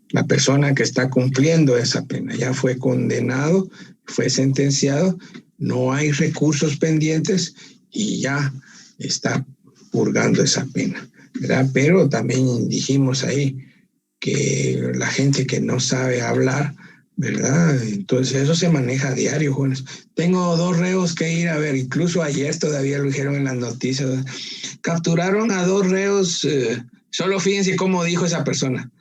La persona que está cumpliendo esa pena ya fue condenado, fue sentenciado, no hay recursos pendientes y ya está purgando esa pena, ¿verdad? Pero también dijimos ahí que la gente que no sabe hablar, ¿verdad? Entonces eso se maneja a diario, jóvenes. Tengo 2 reos que ir a ver, incluso ayer todavía lo dijeron en las noticias, ¿verdad? Capturaron a 2 reos, solo fíjense cómo dijo esa persona.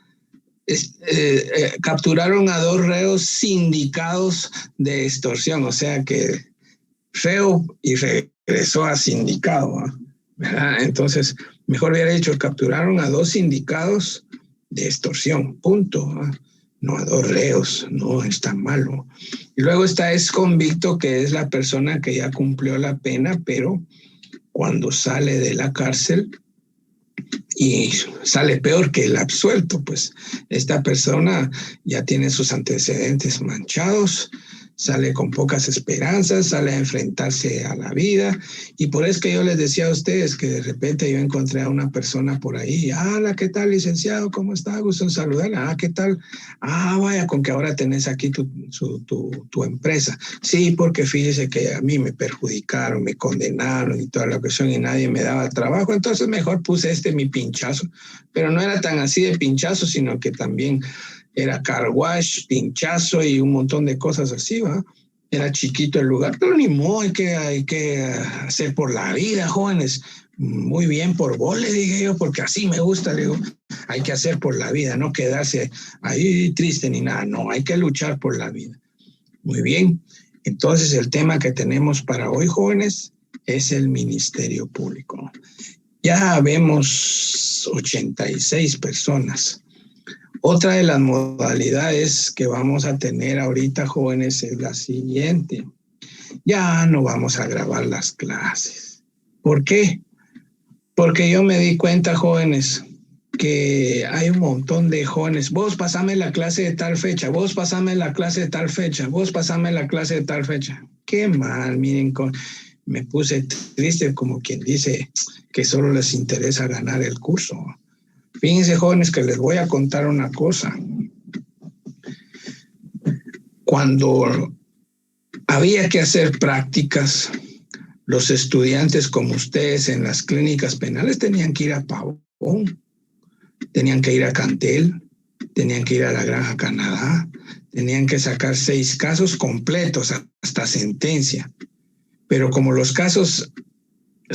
Capturaron a 2 reos sindicados de extorsión, o sea que reo y regresó a sindicado, ¿verdad? Entonces, mejor hubiera dicho, capturaron a 2 sindicados de extorsión, punto, ¿verdad? No a 2 reos, no está malo. Y luego está ex convicto, que es la persona que ya cumplió la pena, pero cuando sale de la cárcel y sale peor que el absuelto, pues esta persona ya tiene sus antecedentes manchados, sale con pocas esperanzas, sale a enfrentarse a la vida, y por eso que yo les decía a ustedes que de repente yo encontré a una persona por ahí, hola, ¿qué tal, licenciado? ¿Cómo está? Gusto en saludarla. ¿Qué tal? Vaya, con que ahora tenés aquí tu empresa. Sí, porque fíjese que a mí me perjudicaron, me condenaron y toda la cuestión y nadie me daba trabajo, entonces mejor puse mi pinchazo, pero no era tan así de pinchazo, sino que también era car wash, pinchazo y un montón de cosas así, ¿va? Era chiquito el lugar, pero ni modo, hay que hacer por la vida, jóvenes. Muy bien por vos, le dije yo, porque así me gusta, le digo, hay que hacer por la vida, no quedarse ahí triste ni nada, no, hay que luchar por la vida. Muy bien, entonces el tema que tenemos para hoy, jóvenes, es el Ministerio Público. Ya vemos 86 personas. Otra de las modalidades que vamos a tener ahorita, jóvenes, es la siguiente. Ya no vamos a grabar las clases. ¿Por qué? Porque yo me di cuenta, jóvenes, que hay un montón de jóvenes. Vos pasame la clase de tal fecha, vos pasame la clase de tal fecha, vos pasame la clase de tal fecha. Qué mal, miren, me puse triste como quien dice que solo les interesa ganar el curso. Fíjense, jóvenes, que les voy a contar una cosa. Cuando había que hacer prácticas, los estudiantes como ustedes en las clínicas penales tenían que ir a Pavón, tenían que ir a Cantel, tenían que ir a la Granja Canadá, tenían que sacar 6 casos completos hasta sentencia. Pero como los casos,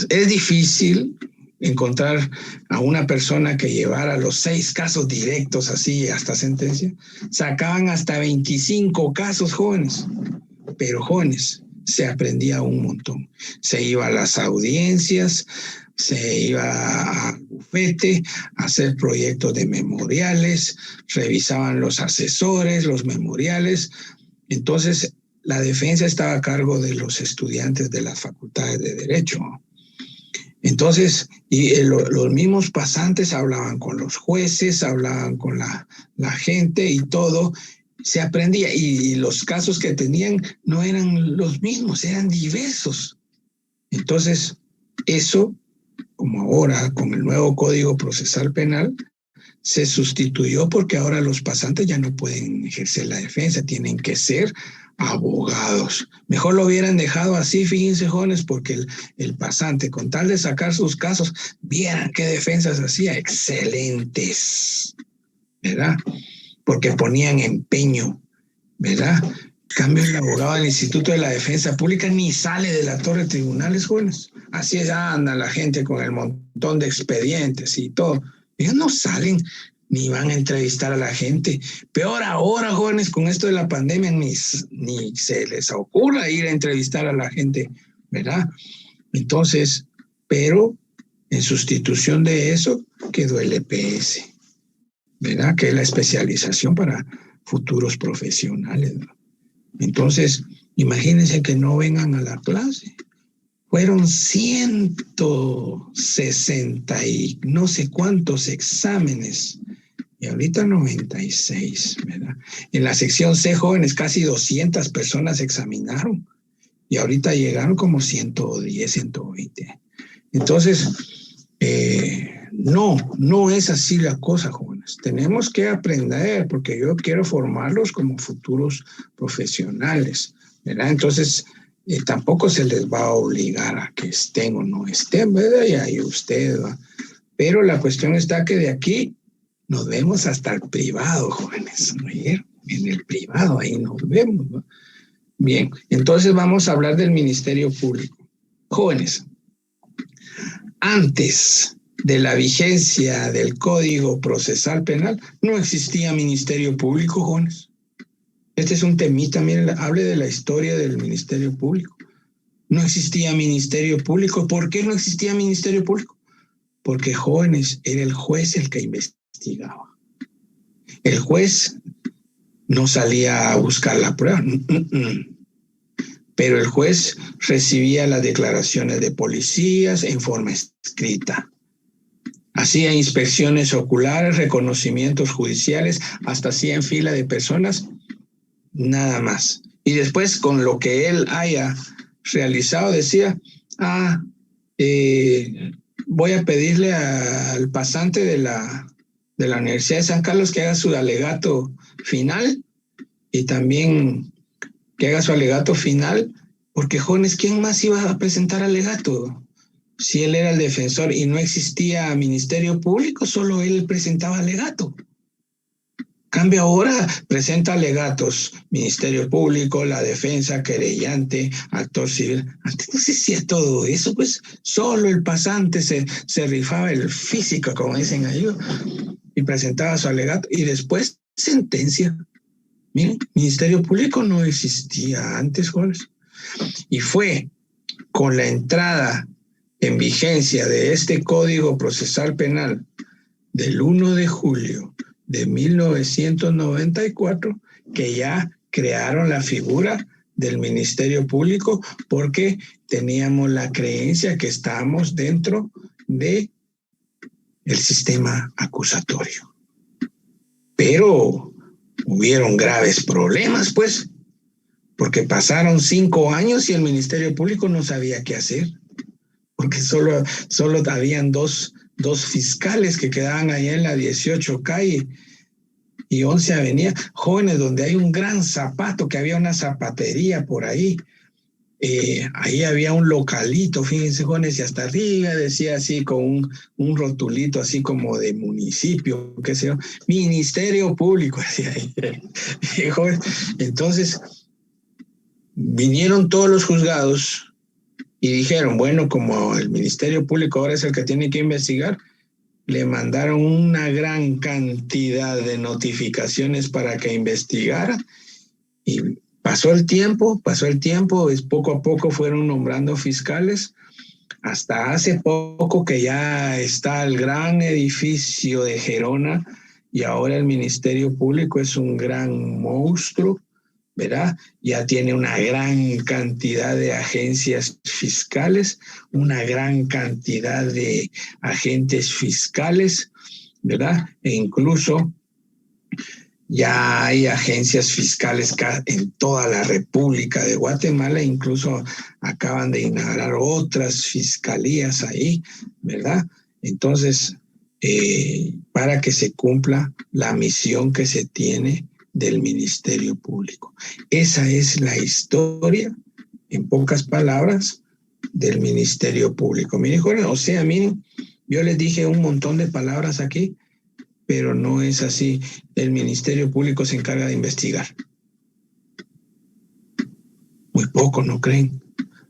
es difícil encontrar a una persona que llevara los 6 casos directos así hasta sentencia, sacaban hasta 25 casos, jóvenes. Pero jóvenes, se aprendía un montón. Se iba a las audiencias, se iba al bufete a hacer proyectos de memoriales, revisaban los asesores, los memoriales. Entonces, la defensa estaba a cargo de los estudiantes de las facultades de Derecho. Entonces, los mismos pasantes hablaban con los jueces, hablaban con la gente y todo, se aprendía. Y los casos que tenían no eran los mismos, eran diversos. Entonces, eso, como ahora con el nuevo Código Procesal Penal, se sustituyó porque ahora los pasantes ya no pueden ejercer la defensa, tienen que ser abogados. Mejor lo hubieran dejado así, fíjense, jóvenes, porque el pasante, con tal de sacar sus casos, vieran qué defensas hacía, excelentes, ¿verdad? Porque ponían empeño, ¿verdad? En cambio, el abogado del Instituto de la Defensa Pública ni sale de la torre de tribunales, jóvenes. Así es, anda la gente con el montón de expedientes y todo. Ellos no salen ni van a entrevistar a la gente. Peor ahora, jóvenes, con esto de la pandemia, ni se les ocurra ir a entrevistar a la gente, ¿verdad? Entonces, pero en sustitución de eso quedó el EPS, ¿verdad? Que es la especialización para futuros profesionales, ¿verdad? Entonces, imagínense que no vengan a la clase. Fueron 160 y no sé cuántos exámenes, y ahorita 96, ¿verdad? En la sección C, jóvenes, casi 200 personas examinaron, y ahorita llegaron como 110, 120. Entonces, No es así la cosa, jóvenes. Tenemos que aprender, porque yo quiero formarlos como futuros profesionales, ¿verdad? Entonces, tampoco se les va a obligar a que estén o no estén, ¿verdad? Y ahí usted va. Pero la cuestión está que de aquí nos vemos hasta el privado, jóvenes. ¿Oyeron? En el privado, ahí nos vemos, ¿no? Bien, entonces vamos a hablar del Ministerio Público. Jóvenes, antes de la vigencia del Código Procesal Penal, no existía Ministerio Público, jóvenes. Este es un temita, miren, hable de la historia del Ministerio Público. No existía Ministerio Público. ¿Por qué no existía Ministerio Público? Porque, jóvenes, era el juez el que investigaba. El juez no salía a buscar la prueba, pero el juez recibía las declaraciones de policías en forma escrita. Hacía inspecciones oculares, reconocimientos judiciales, hasta hacía fila de personas, nada más. Y después, con lo que él haya realizado, decía, voy a pedirle al pasante de la Universidad de San Carlos que haga su alegato final y también que haga su alegato final, porque, jóvenes, ¿quién más iba a presentar alegato? Si él era el defensor y no existía Ministerio Público, solo él presentaba alegato. Cambio ahora, presenta alegatos, Ministerio Público, la defensa, querellante, actor civil. Antes no se hacía todo eso, pues solo el pasante se rifaba el físico, como dicen ahí, y presentaba su alegato, y después sentencia. Miren, Ministerio Público no existía antes, jóvenes. Y fue con la entrada en vigencia de este Código Procesal Penal del 1 de julio de 1994 que ya crearon la figura del Ministerio Público, porque teníamos la creencia que estábamos dentro de el sistema acusatorio. Pero hubieron graves problemas, pues, porque pasaron 5 años y el Ministerio Público no sabía qué hacer, porque solo habían dos fiscales que quedaban allá en la 18 calle y 11 avenida, jóvenes, donde hay un gran zapato, que había una zapatería por ahí. Ahí había un localito, fíjense, jóvenes, y hasta arriba decía así con un rotulito así como de municipio, qué sé yo, Ministerio Público, decía ahí. Jóvenes, entonces vinieron todos los juzgados y dijeron, bueno, como el Ministerio Público ahora es el que tiene que investigar, le mandaron una gran cantidad de notificaciones para que investigara, y pasó el tiempo, poco a poco fueron nombrando fiscales, hasta hace poco que ya está el gran edificio de Gerona, y ahora el Ministerio Público es un gran monstruo, ¿verdad? Ya tiene una gran cantidad de agencias fiscales, una gran cantidad de agentes fiscales, ¿verdad? E incluso ya hay agencias fiscales en toda la República de Guatemala, incluso acaban de inaugurar otras fiscalías ahí, ¿verdad? Entonces, para que se cumpla la misión que se tiene del Ministerio Público. Esa es la historia, en pocas palabras, del Ministerio Público. Miren, o sea, miren, yo les dije un montón de palabras aquí, pero no es así. El Ministerio Público se encarga de investigar. Muy poco, ¿no creen?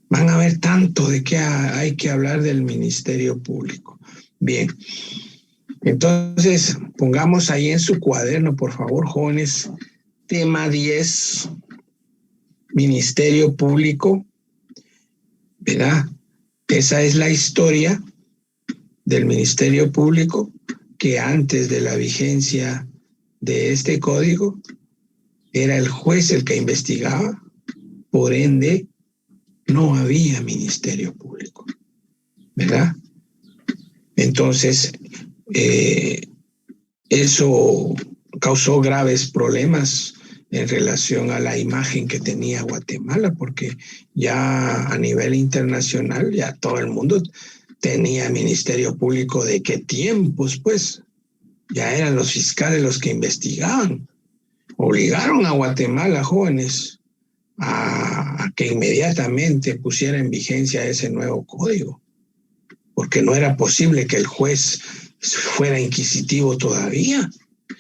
Van a ver tanto de qué hay que hablar del Ministerio Público. Bien. Entonces, pongamos ahí en su cuaderno, por favor, jóvenes, tema 10, Ministerio Público, ¿verdad? Esa es la historia del Ministerio Público, que antes de la vigencia de este código era el juez el que investigaba, por ende no había Ministerio Público, ¿verdad? Entonces, eso causó graves problemas en relación a la imagen que tenía Guatemala, porque ya a nivel internacional ya todo el mundo tenía Ministerio Público de qué tiempos, pues. Ya eran los fiscales los que investigaban. Obligaron a Guatemala, jóvenes, a que inmediatamente pusiera en vigencia ese nuevo código, porque no era posible que el juez fuera inquisitivo todavía.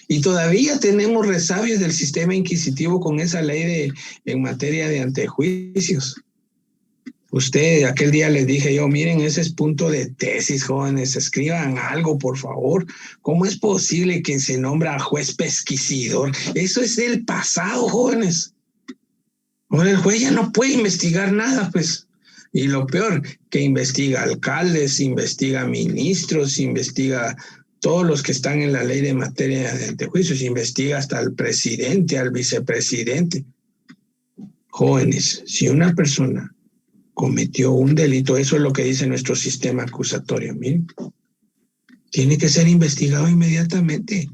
Y todavía tenemos resabios del sistema inquisitivo con esa ley en materia de antejuicios. Usted, aquel día les dije yo, miren, ese es punto de tesis, jóvenes, escriban algo, por favor. ¿Cómo es posible que se nombra a juez pesquisidor? Eso es del pasado, jóvenes. Ahora el juez ya no puede investigar nada, pues. Y lo peor, que investiga alcaldes, investiga ministros, investiga todos los que están en la ley de materia de antejuicios, investiga hasta al presidente, al vicepresidente. Jóvenes, si una persona cometió un delito, eso es lo que dice nuestro sistema acusatorio, miren, tiene que ser investigado inmediatamente.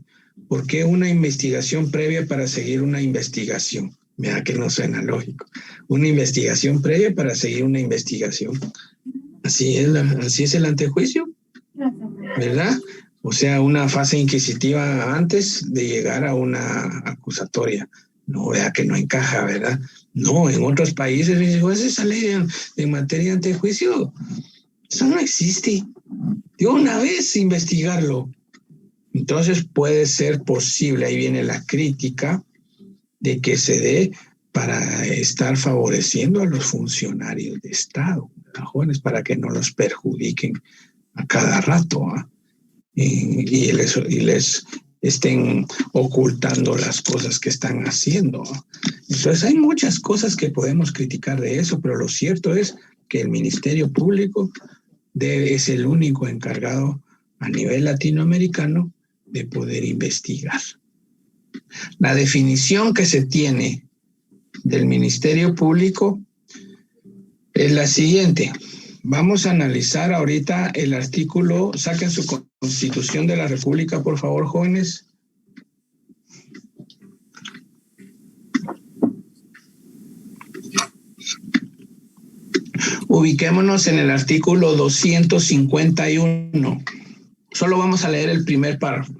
¿Por qué una investigación previa para seguir una investigación? Mira que no suena lógico. Una investigación previa para seguir una investigación. Así es el antejuicio, ¿verdad? O sea, una fase inquisitiva antes de llegar a una acusatoria. No, vea que no encaja, ¿verdad? No, en otros países, esa ley de materia de antejuicio, eso no existe. De una vez investigarlo. Entonces puede ser posible, ahí viene la crítica, de que se dé para estar favoreciendo a los funcionarios de Estado, a jóvenes, para que no los perjudiquen a cada rato, y les estén ocultando las cosas que están haciendo. Entonces hay muchas cosas que podemos criticar de eso, pero lo cierto es que el Ministerio Público es el único encargado a nivel latinoamericano de poder investigar. La definición que se tiene del Ministerio Público es la siguiente. Vamos a analizar ahorita el artículo, saquen su Constitución de la República, por favor, jóvenes. Ubiquémonos en el artículo 251. Solo vamos a leer el primer párrafo.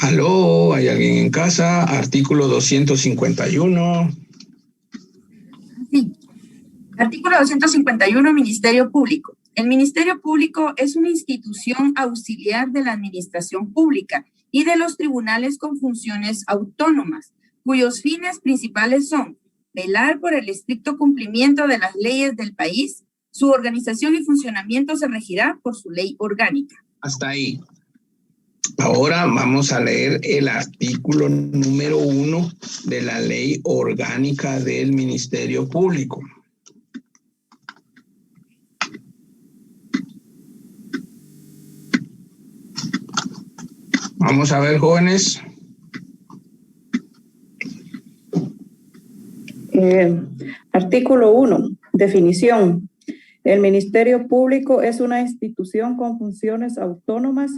Aló, ¿hay alguien en casa? Artículo 251. Sí. Artículo 251, Ministerio Público. El Ministerio Público es una institución auxiliar de la administración pública y de los tribunales con funciones autónomas, cuyos fines principales son velar por el estricto cumplimiento de las leyes del país. Su organización y funcionamiento se regirá por su ley orgánica. Hasta ahí. Ahora vamos a leer el artículo número 1 de la Ley Orgánica del Ministerio Público. Vamos a ver, jóvenes. Artículo 1. Definición. El Ministerio Público es una institución con funciones autónomas,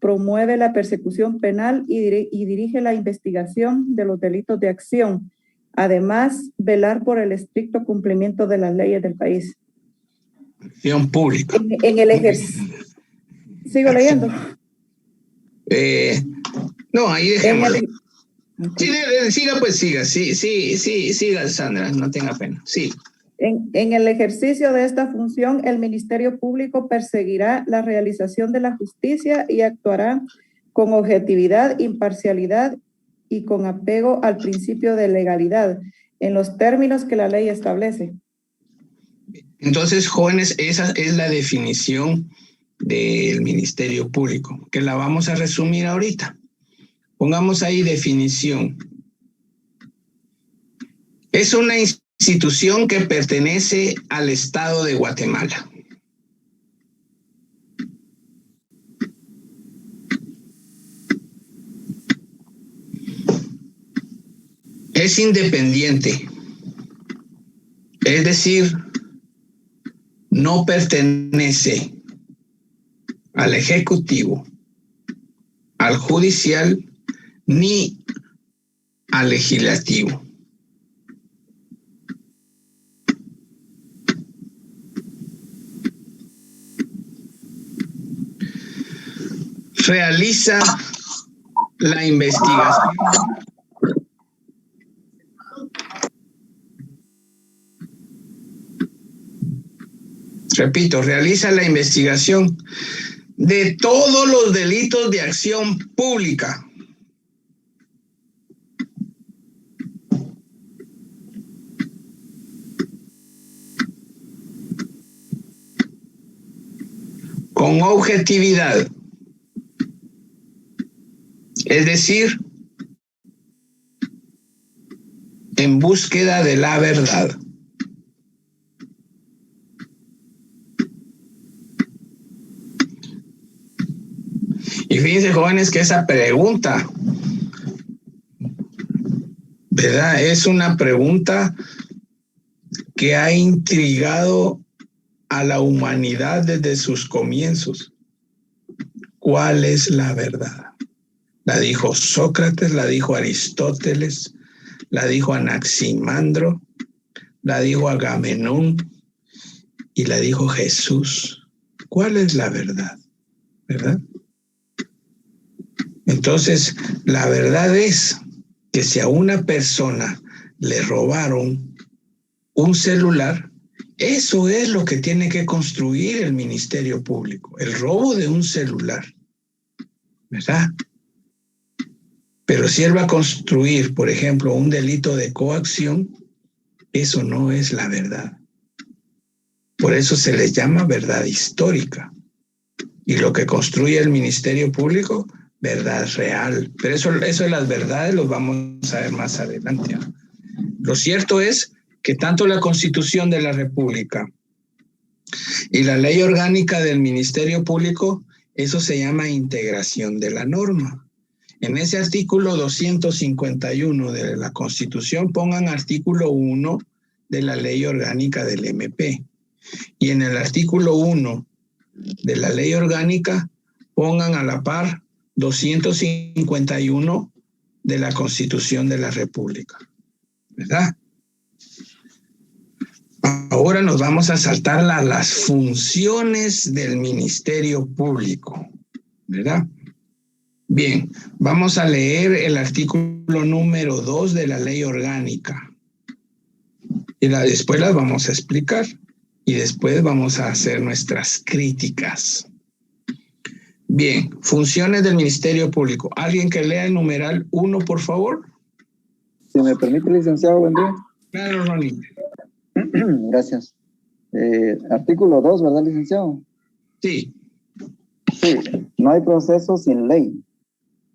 promueve la persecución penal y dirige la investigación de los delitos de acción. Además, velar por el estricto cumplimiento de las leyes del país. Acción pública. En el ejercicio. ¿Sigo leyendo? No, ahí dejémoslo. Siga, pues siga. Sí, siga, Sandra, no tenga pena. Sí. En el ejercicio de esta función, el Ministerio Público perseguirá la realización de la justicia y actuará con objetividad, imparcialidad y con apego al principio de legalidad, en los términos que la ley establece. Entonces, jóvenes, esa es la definición del Ministerio Público, que la vamos a resumir ahorita. Pongamos ahí definición. Es una institución que pertenece al Estado de Guatemala. Es independiente, es decir, no pertenece al ejecutivo, al judicial, ni al legislativo. Realiza la investigación. Repito, realiza la investigación de todos los delitos de acción pública. Con objetividad. Es decir, en búsqueda de la verdad. Y fíjense, jóvenes, que esa pregunta, ¿verdad? Es una pregunta que ha intrigado a la humanidad desde sus comienzos. ¿Cuál es la verdad? La dijo Sócrates, la dijo Aristóteles, la dijo Anaximandro, la dijo Agamenón y la dijo Jesús. ¿Cuál es la verdad? ¿Verdad? Entonces, la verdad es que si a una persona le robaron un celular, eso es lo que tiene que construir el Ministerio Público, el robo de un celular, ¿verdad? Pero si él va a construir, por ejemplo, un delito de coacción, eso no es la verdad. Por eso se les llama verdad histórica. Y lo que construye el Ministerio Público, verdad real. Pero eso de las verdades los vamos a ver más adelante. Lo cierto es que tanto la Constitución de la República y la Ley Orgánica del Ministerio Público, eso se llama integración de la norma. En ese artículo 251 de la Constitución pongan artículo 1 de la Ley Orgánica del MP. Y en el artículo 1 de la Ley Orgánica pongan a la par 251 de la Constitución de la República. ¿Verdad? Ahora nos vamos a saltar las funciones del Ministerio Público. ¿Verdad? Bien, vamos a leer el artículo número 2 de la Ley Orgánica. Y después las vamos a explicar. Y después vamos a hacer nuestras críticas. Bien, funciones del Ministerio Público. ¿Alguien que lea el numeral 1, por favor? Si me permite, licenciado, buen día. Claro, Ronnie. Gracias. Artículo 2, ¿verdad, licenciado? Sí. Sí, no hay proceso sin ley.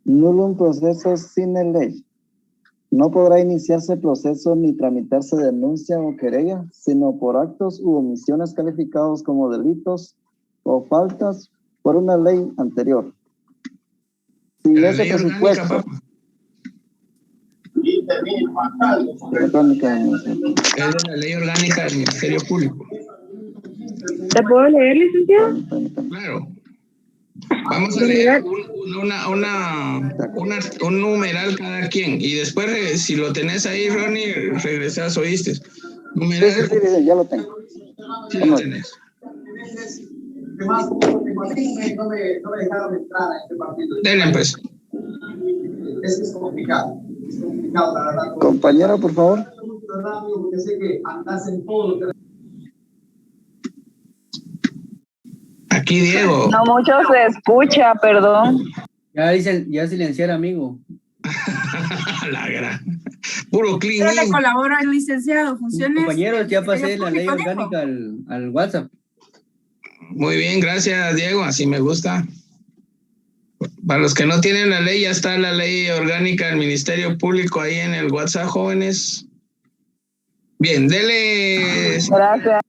Nulo un proceso sin ley. No podrá iniciarse proceso ni tramitarse denuncia o querella, sino por actos u omisiones calificados como delitos o faltas por una ley anterior. Si ese presupuesto... Es de la Ley Orgánica del Ministerio Público. ¿Te puedo leer, licenciado? Claro. Vamos a leer un numeral cada quien. Y después, si lo tenés ahí, Ronnie, regresas, ¿oíste? Numeral. Sí, ya lo tengo. Sí lo tenés. Denle, pues. Es complicado. Es complicado, la verdad. Compañero, por favor. Porque sé que andás en todo lo que... Aquí, Diego. No mucho se escucha, perdón. Ya silencié al amigo. La gran. Puro clean. Yo le colaboro al licenciado. Funciones. Compañeros, ya pasé la ley Público, orgánica al WhatsApp. Muy bien, gracias, Diego. Así me gusta. Para los que no tienen la ley, ya está la ley orgánica del Ministerio Público ahí en el WhatsApp, jóvenes. Bien, dele. Gracias.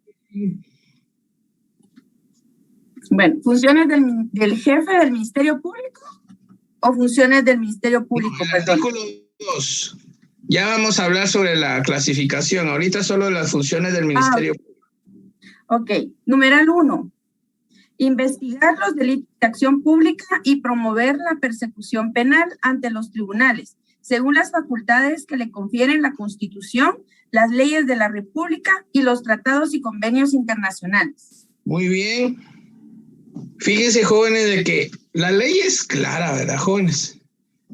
Bueno, ¿funciones del jefe del Ministerio Público o funciones del Ministerio Público? No, el artículo 2. Ya vamos a hablar sobre la clasificación. Ahorita solo las funciones del Ministerio Público. Ok, numeral 1. investigar los delitos de acción pública y promover la persecución penal ante los tribunales, según las facultades que le confieren la Constitución, las leyes de la República y los tratados y convenios internacionales. Muy bien. Fíjense, jóvenes, de que la ley es clara, ¿verdad, jóvenes?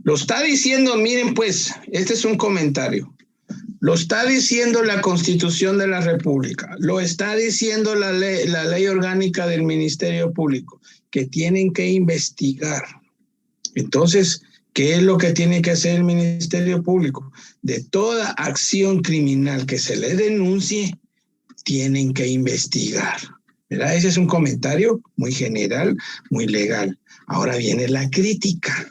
Lo está diciendo, miren pues, este es un comentario. Lo está diciendo la Constitución de la República, lo está diciendo la ley orgánica del Ministerio Público, que tienen que investigar. Entonces, ¿qué es lo que tiene que hacer el Ministerio Público? De toda acción criminal que se le denuncie, tienen que investigar. ¿Verdad? Ese es un comentario muy general, muy legal. Ahora viene la crítica.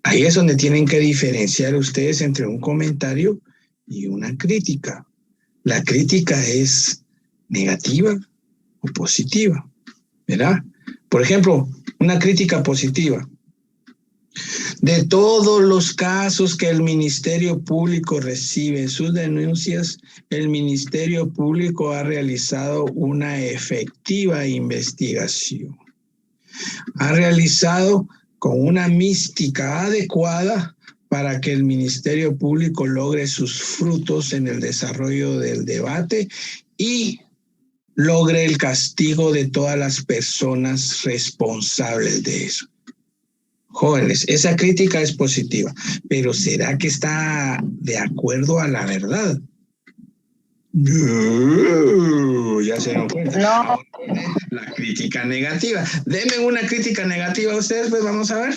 Ahí es donde tienen que diferenciar ustedes entre un comentario y una crítica. La crítica es negativa o positiva, ¿verdad? Por ejemplo, una crítica positiva. De todos los casos que el Ministerio Público recibe en sus denuncias, el Ministerio Público ha realizado una efectiva investigación. Ha realizado con una mística adecuada para que el Ministerio Público logre sus frutos en el desarrollo del debate y logre el castigo de todas las personas responsables de eso. Jóvenes, esa crítica es positiva, pero ¿será que está de acuerdo a la verdad? No, ya se dieron cuenta. No. La crítica negativa. Denme una crítica negativa a ustedes, pues vamos a ver.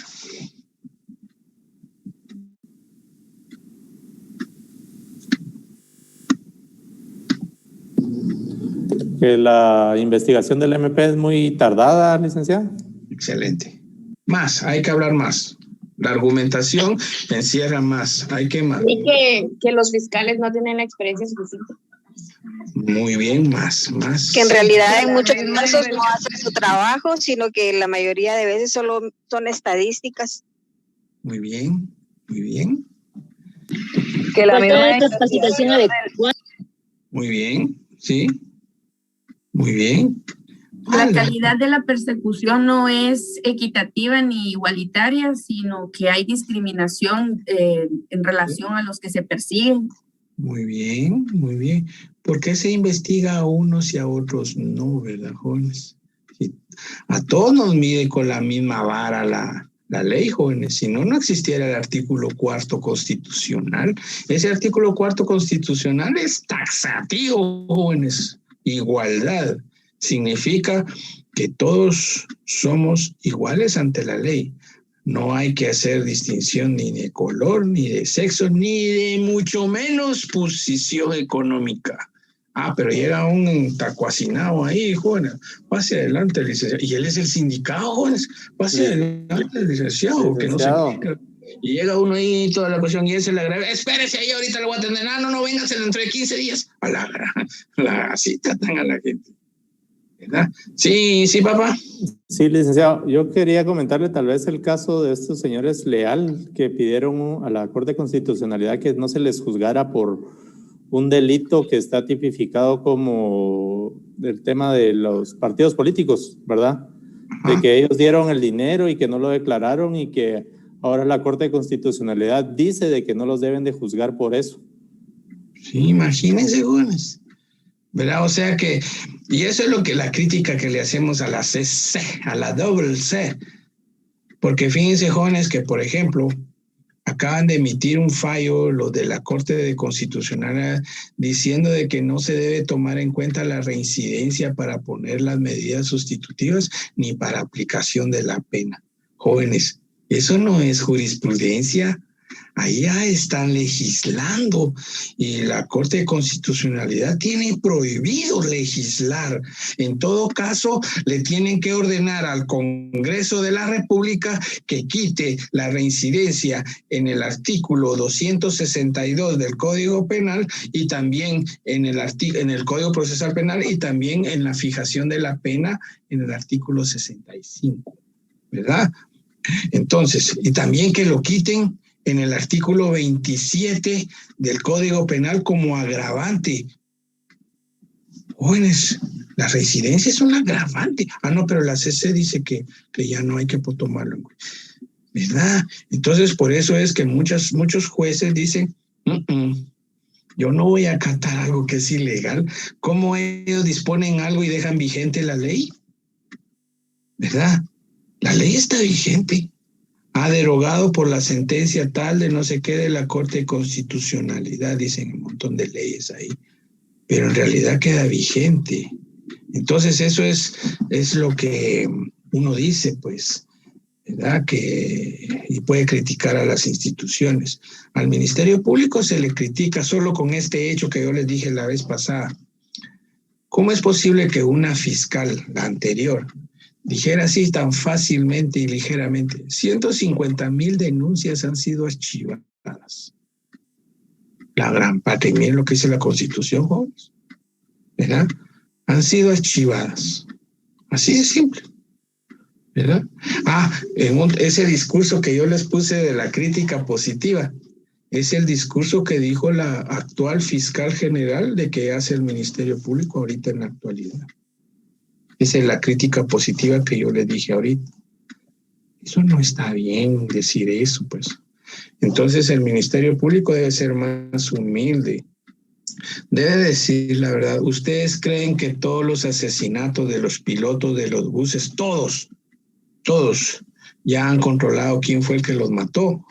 Que la investigación del MP es muy tardada, licenciada. Excelente. Más, hay que hablar más. La argumentación encierra más, hay que más. Y que los fiscales no tienen la experiencia suficiente. Muy bien, más. Que en realidad en muchos casos no hacen su trabajo, sino que la mayoría de veces solo son estadísticas. Muy bien, muy bien. Que la misma capacitación adecuada. Muy bien, sí. Muy bien. La calidad de la persecución no es equitativa ni igualitaria, sino que hay discriminación en relación a los que se persiguen. Muy bien, muy bien. ¿Por qué se investiga a unos y a otros no, verdad, jóvenes? A todos nos mide con la misma vara la ley, jóvenes. Si no, no existiera el artículo 4º constitucional. Ese artículo 4º constitucional es taxativo, jóvenes. Igualdad. Significa que todos somos iguales ante la ley. No hay que hacer distinción ni de color, ni de sexo, ni de mucho menos posición económica. Pero llega un tacuacinado ahí, jóvenes. Pase adelante, licenciado. Y él es el sindicado, jóvenes. Pase adelante, licenciado. Que no se... Y llega uno ahí toda la cuestión y él se le agrega. Espérese ahí, ahorita lo voy a atender. No, véngase dentro de 15 días. Así tratan a la gente. ¿Verdad? Sí, papá. Sí, licenciado. Yo quería comentarle tal vez el caso de estos señores Leal que pidieron a la Corte de Constitucionalidad que no se les juzgara por un delito que está tipificado como el tema de los partidos políticos, ¿verdad? De que ellos dieron el dinero y que no lo declararon y que ahora la Corte de Constitucionalidad dice de que no los deben de juzgar por eso. Sí, imagínense, jóvenes. ¿Verdad? O sea que, y eso es lo que la crítica que le hacemos a la CC, a la doble C. Porque fíjense, jóvenes, que por ejemplo, acaban de emitir un fallo, los de la Corte de Constitucional, diciendo de que no se debe tomar en cuenta la reincidencia para poner las medidas sustitutivas ni para aplicación de la pena. Jóvenes, eso no es jurisprudencia. Ahí ya están legislando y la Corte de Constitucionalidad tiene prohibido legislar. En todo caso, le tienen que ordenar al Congreso de la República que quite la reincidencia en el artículo 262 del Código Penal y también en el Código Procesal Penal y también en la fijación de la pena en el artículo 65, ¿verdad? Entonces, y también que lo quiten en el artículo 27 del Código Penal como agravante. Jóvenes, La residencia es un agravante. No, pero la CC dice que ya no hay que tomarlo en cuenta, ¿verdad? Entonces, por eso es que muchos jueces dicen, yo no voy a acatar algo que es ilegal. ¿Cómo ellos disponen algo y dejan vigente la ley? ¿Verdad? La ley está vigente. Ha derogado por la sentencia tal de no sé qué de la Corte de Constitucionalidad, dicen un montón de leyes ahí, pero en realidad queda vigente. Entonces eso es lo que uno dice, pues, ¿verdad? Y puede criticar a las instituciones. Al Ministerio Público se le critica solo con este hecho que yo les dije la vez pasada. ¿Cómo es posible que una fiscal, la anterior, dijera así tan fácilmente y ligeramente? 150,000 denuncias han sido archivadas. La gran parte, miren lo que dice la Constitución, jóvenes, ¿verdad? Han sido archivadas. Así de simple, ¿verdad? Ese discurso que yo les puse de la crítica positiva, es el discurso que dijo la actual fiscal general de que hace el Ministerio Público ahorita en la actualidad. Esa es la crítica positiva que yo les dije ahorita. Eso no está bien decir eso, pues. Entonces el Ministerio Público debe ser más humilde. Debe decir la verdad. ¿Ustedes creen que todos los asesinatos de los pilotos de los buses, todos, ya han controlado quién fue el que los mató?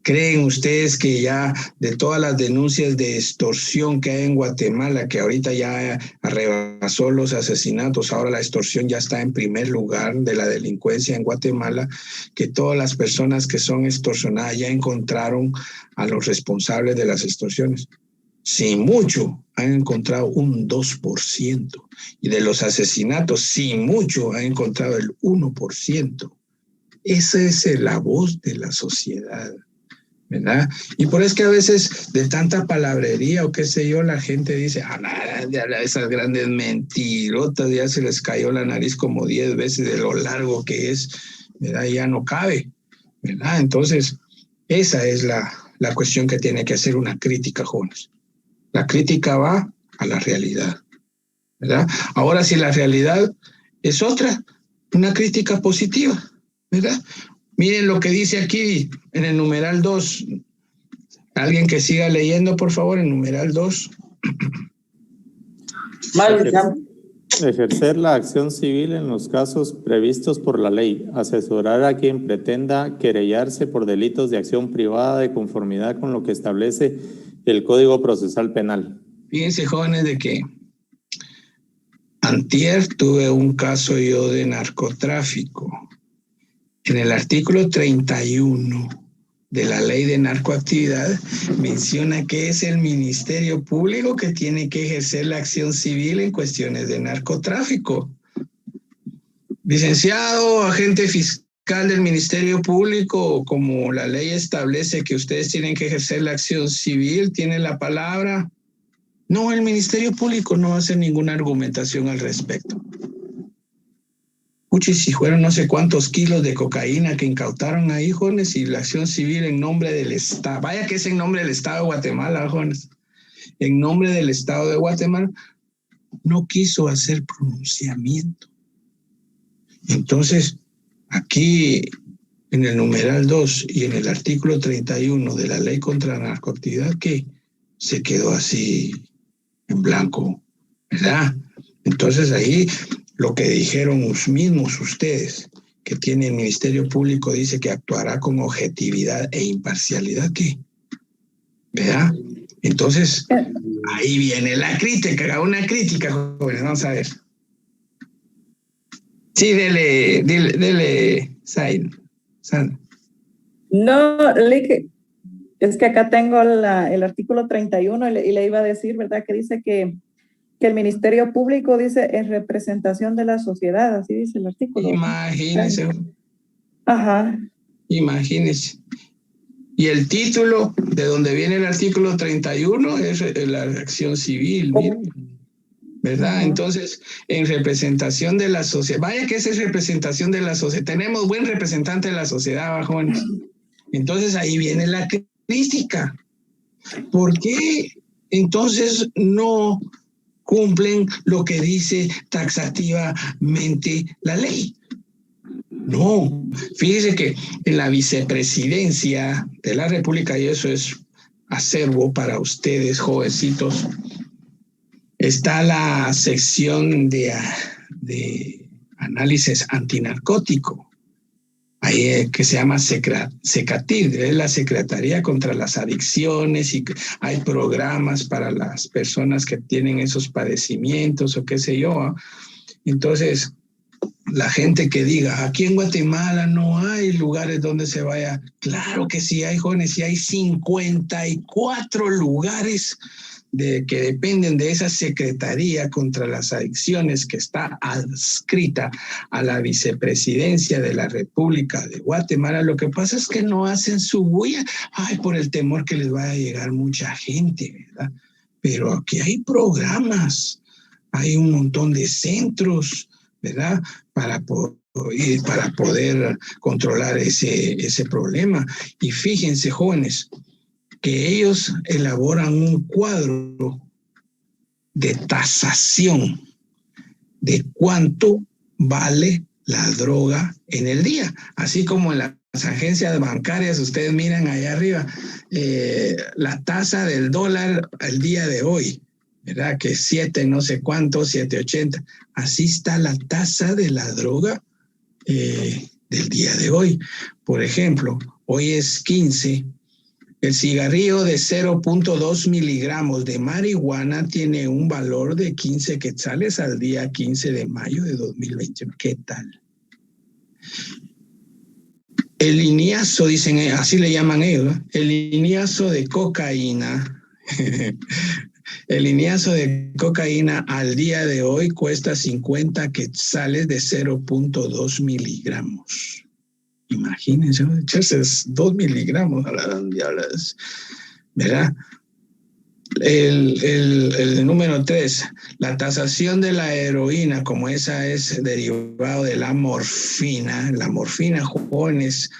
¿Creen ustedes que ya de todas las denuncias de extorsión que hay en Guatemala, que ahorita ya rebasó los asesinatos, ahora la extorsión ya está en primer lugar de la delincuencia en Guatemala, que todas las personas que son extorsionadas ya encontraron a los responsables de las extorsiones? Si mucho, han encontrado un 2%. Y de los asesinatos, si mucho, han encontrado el 1%. Esa es la voz de la sociedad, ¿verdad? Y por eso es que a veces de tanta palabrería o qué sé yo, la gente dice, esas grandes mentirotas, ya se les cayó la nariz como 10 veces de lo largo que es, ¿verdad? Ya no cabe, ¿verdad? Entonces, esa es la cuestión que tiene que hacer una crítica, jóvenes. La crítica va a la realidad, ¿verdad? Ahora, si la realidad es otra, una crítica positiva, ¿verdad? Miren lo que dice aquí en el numeral 2. Alguien que siga leyendo, por favor, en numeral 2. Ejercer la acción civil en los casos previstos por la ley. Asesorar a quien pretenda querellarse por delitos de acción privada de conformidad con lo que establece el Código Procesal Penal. Fíjense, jóvenes, de que antier tuve un caso yo de narcotráfico. En el artículo 31 de la ley de narcoactividad menciona que es el Ministerio Público que tiene que ejercer la acción civil en cuestiones de narcotráfico. Licenciado, agente fiscal del Ministerio Público, como la ley establece que ustedes tienen que ejercer la acción civil, ¿tiene la palabra? No, el Ministerio Público no hace ninguna argumentación al respecto. Puchi, si fueron no sé cuántos kilos de cocaína que incautaron ahí, jóvenes, y la acción civil en nombre del Estado, vaya que es en nombre del Estado de Guatemala, jóvenes, en nombre del Estado de Guatemala, no quiso hacer pronunciamiento. Entonces, aquí en el numeral 2 y en el artículo 31 de la ley contra la narcoactividad, que se quedó así en blanco, ¿verdad? Entonces ahí lo que dijeron mismos ustedes, que tiene el Ministerio Público, dice que actuará con objetividad e imparcialidad, ¿qué? ¿Verdad? Entonces, ahí viene la crítica, una crítica, jóvenes, vamos a ver. Sí, dele, Sandra. No, es que acá tengo el artículo 31 y le iba a decir, ¿verdad? Que dice que el Ministerio Público dice en representación de la sociedad, así dice el artículo. Imagínese. Ajá. Imagínese. Y el título de donde viene el artículo 31 es la acción civil, miren, ¿verdad? Entonces, en representación de la sociedad, vaya que esa es representación de la sociedad, tenemos buen representante de la sociedad, jóvenes. Entonces ahí viene la crítica. ¿Por qué entonces no cumplen lo que dice taxativamente la ley. No, fíjese que en la vicepresidencia de la República, y eso es acervo para ustedes, jovencitos, está la sección de análisis antinarcótico, ahí que se llama SECATID, es la Secretaría contra las Adicciones, y hay programas para las personas que tienen esos padecimientos o qué sé yo. Entonces, la gente que diga, aquí en Guatemala no hay lugares donde se vaya. Claro que sí hay, jóvenes, sí hay 54 lugares que dependen de esa Secretaría contra las Adicciones que está adscrita a la vicepresidencia de la República de Guatemala. Lo que pasa es que no hacen su bulla, por el temor que les vaya a llegar mucha gente, ¿verdad? Pero aquí hay programas, hay un montón de centros, ¿verdad? Para poder controlar ese problema. Y fíjense, jóvenes, que ellos elaboran un cuadro de tasación de cuánto vale la droga en el día. Así como en las agencias bancarias, ustedes miran allá arriba, la tasa del dólar al día de hoy, ¿verdad? Que 7 no sé cuánto, 7.80. Así está la tasa de la droga del día de hoy. Por ejemplo, hoy es 15. El cigarrillo de 0.2 miligramos de marihuana tiene un valor de 15 quetzales al día 15 de mayo de 2021. ¿Qué tal? El lineazo, dicen, así le llaman ellos, ¿no? El lineazo de cocaína. El lineazo de cocaína al día de hoy cuesta 50 quetzales de 0.2 miligramos. Imagínense, echarse 2 miligramos a las diablas, ¿verdad? El número 3, la tasación de la heroína, como esa es derivado de la morfina, jóvenes,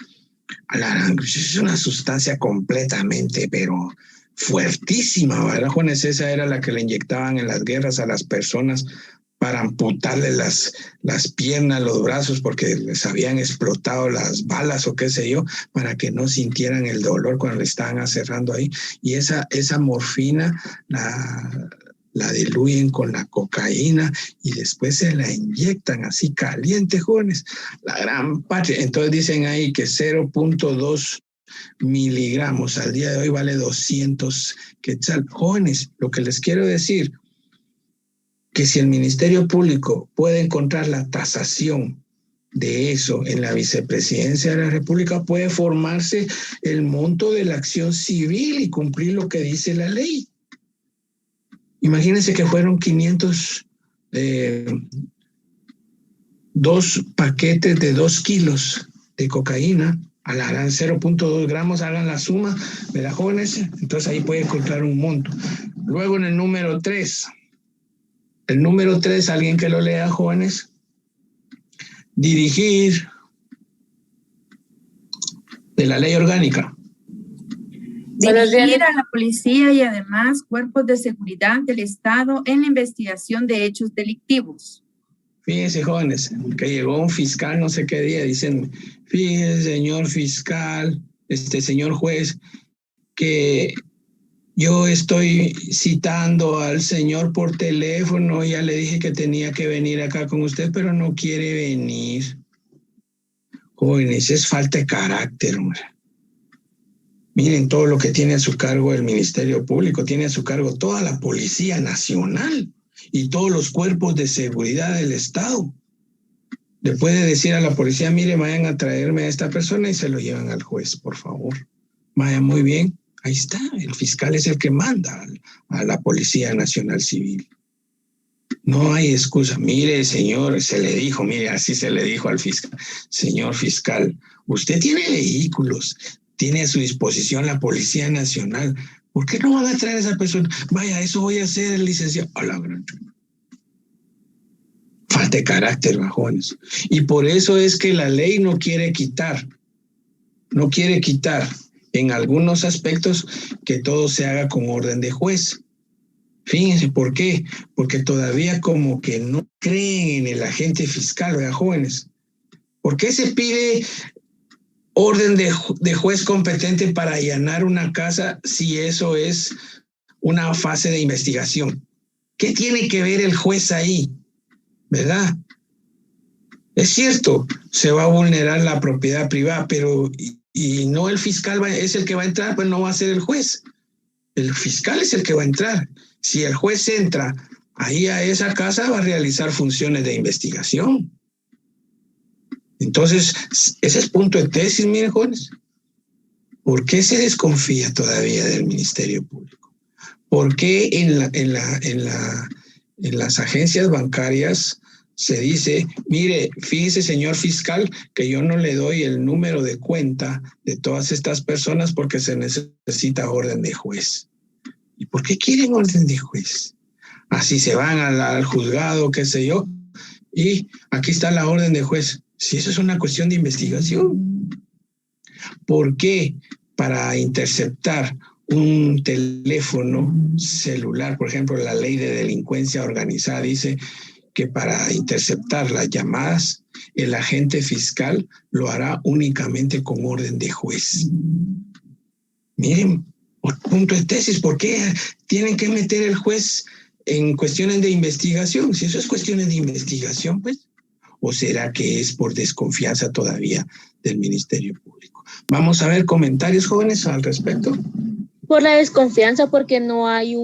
es una sustancia completamente, pero fuertísima, ¿verdad, jóvenes? Esa era la que le inyectaban en las guerras a las personas para amputarle las piernas, los brazos, porque les habían explotado las balas o qué sé yo, para que no sintieran el dolor cuando le estaban aserrando ahí. Y esa morfina la diluyen con la cocaína y después se la inyectan así caliente, jóvenes. La gran patria. Entonces dicen ahí que 0.2 miligramos al día de hoy vale 200 quetzal. Jóvenes, lo que les quiero decir, que si el Ministerio Público puede encontrar la tasación de eso en la vicepresidencia de la República, puede formarse el monto de la acción civil y cumplir lo que dice la ley. Imagínense que fueron 2 paquetes de 2 kilos de cocaína, harán 0.2 gramos, hagan la suma, ¿verdad, jóvenes? Entonces ahí puede encontrar un monto. Luego en el número 3, alguien que lo lea, jóvenes. Dirigir de la ley orgánica. Dirigir a la policía y además cuerpos de seguridad del Estado en la investigación de hechos delictivos. Fíjense, jóvenes, que llegó un fiscal no sé qué día, dicen, fíjense, señor fiscal, señor juez, que yo estoy citando al señor por teléfono, ya le dije que tenía que venir acá con usted, pero no quiere venir. Jóvenes, es falta de carácter, hombre. Miren todo lo que tiene a su cargo el Ministerio Público, tiene a su cargo toda la Policía Nacional y todos los cuerpos de seguridad del Estado. Le puede decir a la policía, mire, vayan a traerme a esta persona y se lo llevan al juez, por favor. Vaya, muy bien. Ahí está, el fiscal es el que manda a la Policía Nacional Civil. No hay excusa. Mire, señor, se le dijo, mire, así se le dijo al fiscal. Señor fiscal, usted tiene vehículos, tiene a su disposición la Policía Nacional. ¿Por qué no van a traer a esa persona? Vaya, eso voy a hacer, el licenciado. A la gran... Falta de carácter, bajones. Y por eso es que la ley no quiere quitar en algunos aspectos que todo se haga con orden de juez. Fíjense, ¿por qué? Porque todavía como que no creen en el agente fiscal, ¿verdad, jóvenes? ¿Por qué se pide orden de juez competente para allanar una casa si eso es una fase de investigación? ¿Qué tiene que ver el juez ahí? ¿Verdad? Es cierto, se va a vulnerar la propiedad privada, pero y no el fiscal es el que va a entrar, pues no va a ser el juez. El fiscal es el que va a entrar. Si el juez entra ahí a esa casa, va a realizar funciones de investigación. Entonces, ese es punto de tesis, miren, jóvenes. ¿Por qué se desconfía todavía del Ministerio Público? ¿Por qué en las agencias bancarias se dice, mire, fíjese, señor fiscal, que yo no le doy el número de cuenta de todas estas personas porque se necesita orden de juez? ¿Y por qué quieren orden de juez? Así se van al juzgado, qué sé yo, y aquí está la orden de juez. Si eso es una cuestión de investigación. ¿Por qué para interceptar un teléfono celular, por ejemplo, la ley de delincuencia organizada dice que para interceptar las llamadas, el agente fiscal lo hará únicamente con orden de juez? Miren, punto de tesis, ¿por qué tienen que meter el juez en cuestiones de investigación? Si eso es cuestiones de investigación, pues, ¿o será que es por desconfianza todavía del Ministerio Público? Vamos a ver comentarios, jóvenes, al respecto. Por la desconfianza, porque no hay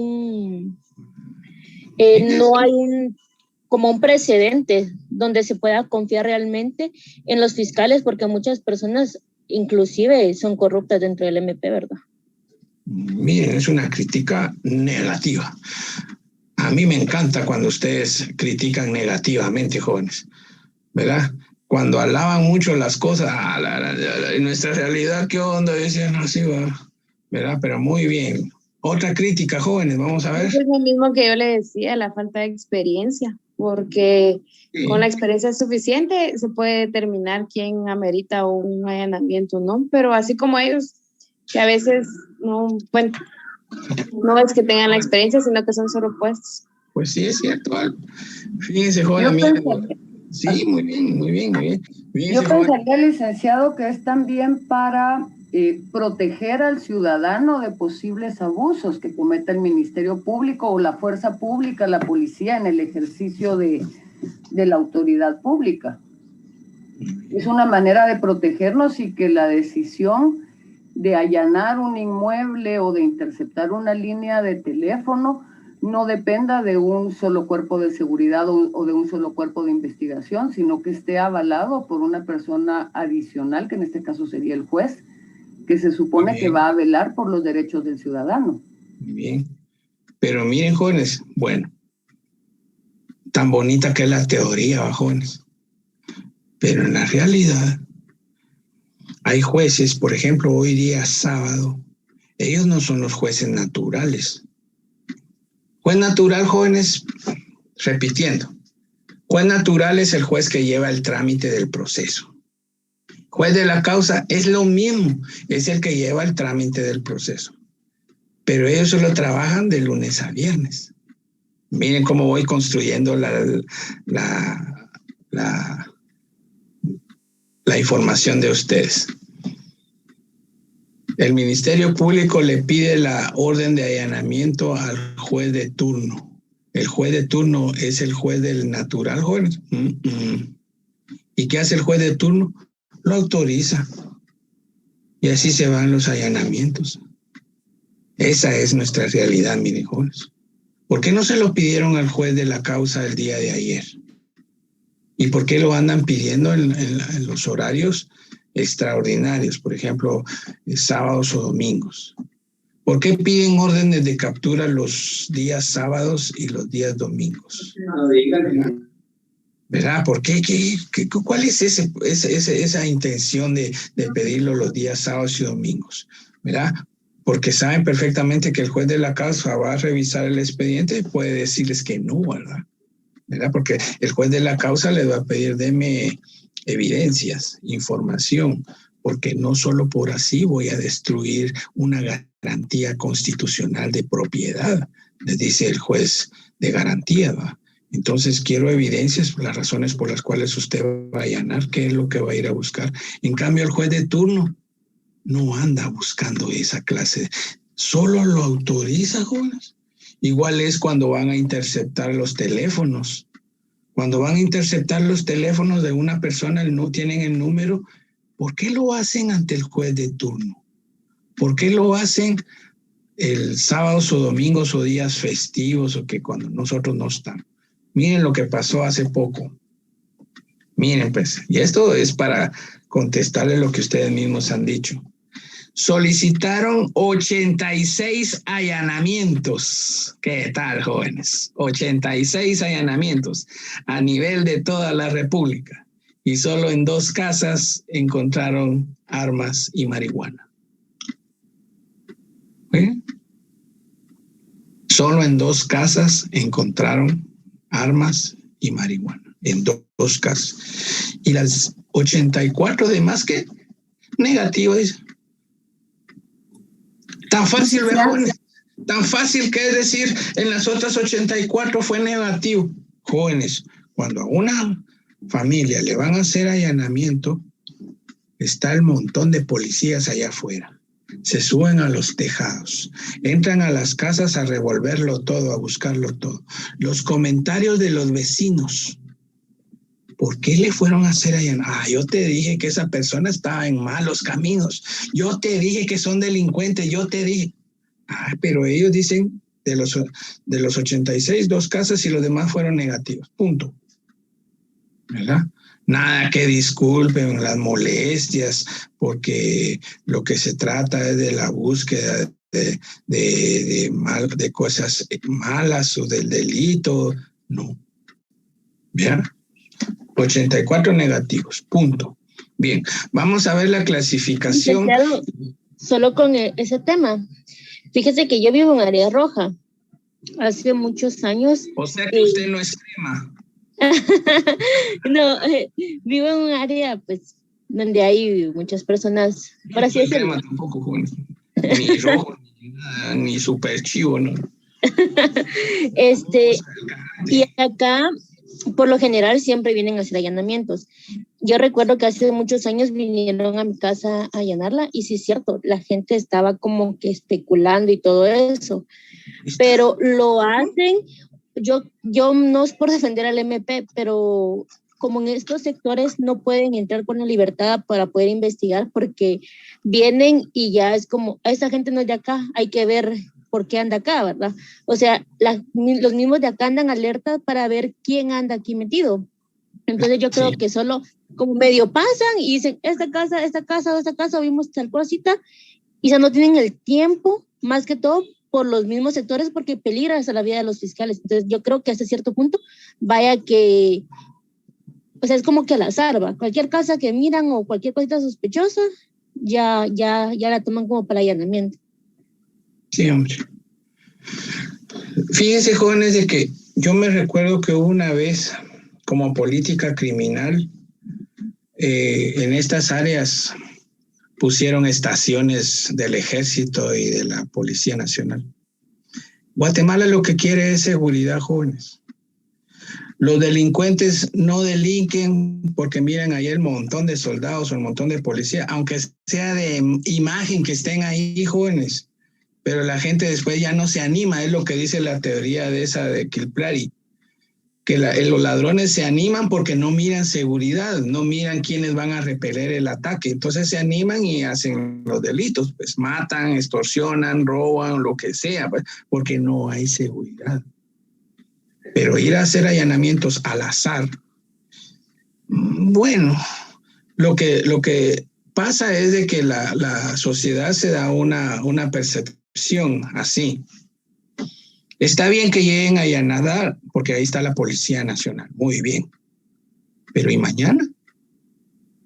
como un precedente donde se pueda confiar realmente en los fiscales, porque muchas personas inclusive son corruptas dentro del MP, ¿verdad? Miren, es una crítica negativa. A mí me encanta cuando ustedes critican negativamente, jóvenes, ¿verdad? Cuando alaban mucho las cosas, en nuestra realidad, ¿qué onda? Decían así, ¿verdad? Pero muy bien. Otra crítica, jóvenes, vamos a ver. Es lo mismo que yo le decía, la falta de experiencia, porque sí, con la experiencia suficiente se puede determinar quién amerita un allanamiento, ¿no? Pero así como ellos, que a veces no, bueno, no es que tengan la experiencia, sino que son solo puestos. Pues sí, es cierto. Fíjense, joven. Sí, muy bien, muy bien, muy bien. Fíjense, yo pensaría, licenciado, que es también para proteger al ciudadano de posibles abusos que cometa el Ministerio Público o la fuerza pública, la policía, en el ejercicio de la autoridad pública. Es una manera de protegernos y que la decisión de allanar un inmueble o de interceptar una línea de teléfono no dependa de un solo cuerpo de seguridad o de un solo cuerpo de investigación, sino que esté avalado por una persona adicional, que en este caso sería el juez, que se supone que va a velar por los derechos del ciudadano. Muy bien. Pero miren, jóvenes, bueno, tan bonita que es la teoría, jóvenes, pero en la realidad hay jueces, por ejemplo, hoy día sábado, ellos no son los jueces naturales. Juez natural, jóvenes, repitiendo, juez natural es el juez que lleva el trámite del proceso. Juez de la causa es lo mismo, es el que lleva el trámite del proceso. Pero ellos solo trabajan de lunes a viernes. Miren cómo voy construyendo la información de ustedes. El Ministerio Público le pide la orden de allanamiento al juez de turno. El juez de turno es el juez del natural, jóvenes. ¿Y qué hace el juez de turno? Lo autoriza. Y así se van los allanamientos. Esa es nuestra realidad, miren, jóvenes. ¿Por qué no se lo pidieron al juez de la causa el día de ayer? ¿Y por qué lo andan pidiendo en los horarios extraordinarios, por ejemplo, sábados o domingos? ¿Por qué piden órdenes de captura los días sábados y los días domingos? ¿Verdad? ¿Por qué? ¿Cuál es esa intención de pedirlo los días sábados y domingos? ¿Verdad? Porque saben perfectamente que el juez de la causa va a revisar el expediente y puede decirles que no, ¿verdad? Porque el juez de la causa le va a pedir, deme evidencias, información, porque no solo por así voy a destruir una garantía constitucional de propiedad, le dice el juez de garantía, ¿va? Entonces quiero evidencias, las razones por las cuales usted va a allanar, qué es lo que va a ir a buscar. En cambio, el juez de turno no anda buscando esa clase, solo lo autoriza, jóvenes. Igual es cuando van a interceptar los teléfonos. Cuando van a interceptar los teléfonos de una persona, no tienen el número. ¿Por qué lo hacen ante el juez de turno? ¿Por qué lo hacen el sábados o domingos o días festivos o que cuando nosotros no estamos? Miren lo que pasó hace poco. Miren, pues, y esto es para contestarle lo que ustedes mismos han dicho. Solicitaron 86 allanamientos. ¿Qué tal, jóvenes? 86 allanamientos a nivel de toda la República. Y solo en 2 casas encontraron armas y marihuana. ¿Eh? Solo en 2 casas encontraron armas y marihuana. En 2 casas. Y las 84 demás, ¿qué? Negativo, dice. Tan fácil, jóvenes. Tan fácil que es decir, en las otras 84 fue negativo. Jóvenes, cuando a una familia le van a hacer allanamiento, está el montón de policías allá afuera. Se suben a los tejados, entran a las casas a revolverlo todo, a buscarlo todo. Los comentarios de los vecinos. ¿Por qué le fueron a hacer allanamiento? Yo te dije que esa persona estaba en malos caminos. Yo te dije que son delincuentes. Yo te dije. Pero ellos dicen de los 86, 2 casas y los demás fueron negativos. Punto. ¿Verdad? Nada que disculpen las molestias, porque lo que se trata es de la búsqueda de cosas malas o del delito. No. ¿Bien? 84 negativos. Punto. Bien, vamos a ver la clasificación. Solo con ese tema. Fíjese que yo vivo en área roja. Hace muchos años. O sea que usted no es crema. No, vivo en un área pues donde hay muchas personas, por así decirlo. Tampoco, joven. Ni rojo, ni super chivo, ¿no? Y acá por lo general siempre vienen a hacer allanamientos. Yo recuerdo que hace muchos años vinieron a mi casa a allanarla y sí es cierto, la gente estaba como que especulando y todo eso, pero lo hacen. Yo no es por defender al MP, pero como en estos sectores no pueden entrar con la libertad para poder investigar porque vienen y ya es como, esa gente no es de acá, hay que ver por qué anda acá, ¿verdad? O sea, los mismos de acá andan alerta para ver quién anda aquí metido. Entonces yo creo que solo como medio pasan y dicen, esta casa, vimos tal cosita, y ya no tienen el tiempo, más que todo, por los mismos sectores porque peligra hasta la vida de los fiscales. Entonces yo creo que hasta cierto punto vaya que, o sea, es como que al azar, ¿va? Cualquier casa que miran o cualquier cosita sospechosa, ya la toman como para allanamiento. Sí, hombre. Fíjense, jóvenes, de que yo me recuerdo que hubo una vez como política criminal en estas áreas pusieron estaciones del Ejército y de la Policía Nacional. Guatemala lo que quiere es seguridad, jóvenes. Los delincuentes no delinquen porque miren ahí el montón de soldados o el montón de policía, aunque sea de imagen que estén ahí, jóvenes. Pero la gente después ya no se anima, es lo que dice la teoría de esa de Kilplari, que los ladrones se animan porque no miran seguridad, no miran quiénes van a repeler el ataque. Entonces se animan y hacen los delitos, pues matan, extorsionan, roban, lo que sea, pues, porque no hay seguridad. Pero ir a hacer allanamientos al azar, bueno, lo que pasa es de que la sociedad se da una percepción así. Está bien que lleguen a allanar, porque ahí está la Policía Nacional, muy bien. Pero ¿y mañana?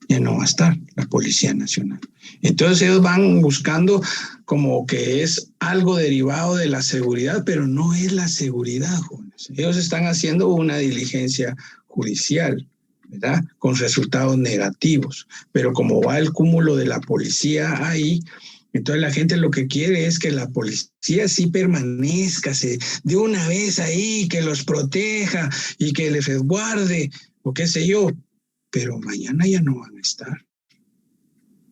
Ya no va a estar la Policía Nacional. Entonces ellos van buscando como que es algo derivado de la seguridad, pero no es la seguridad, jóvenes. Ellos están haciendo una diligencia judicial. ¿verdad? Con resultados negativos. Pero como va el cúmulo de la policía ahí, entonces la gente lo que quiere es que la policía sí permanezca de una vez ahí, que los proteja y que les resguarde, o qué sé yo, pero mañana ya no van a estar,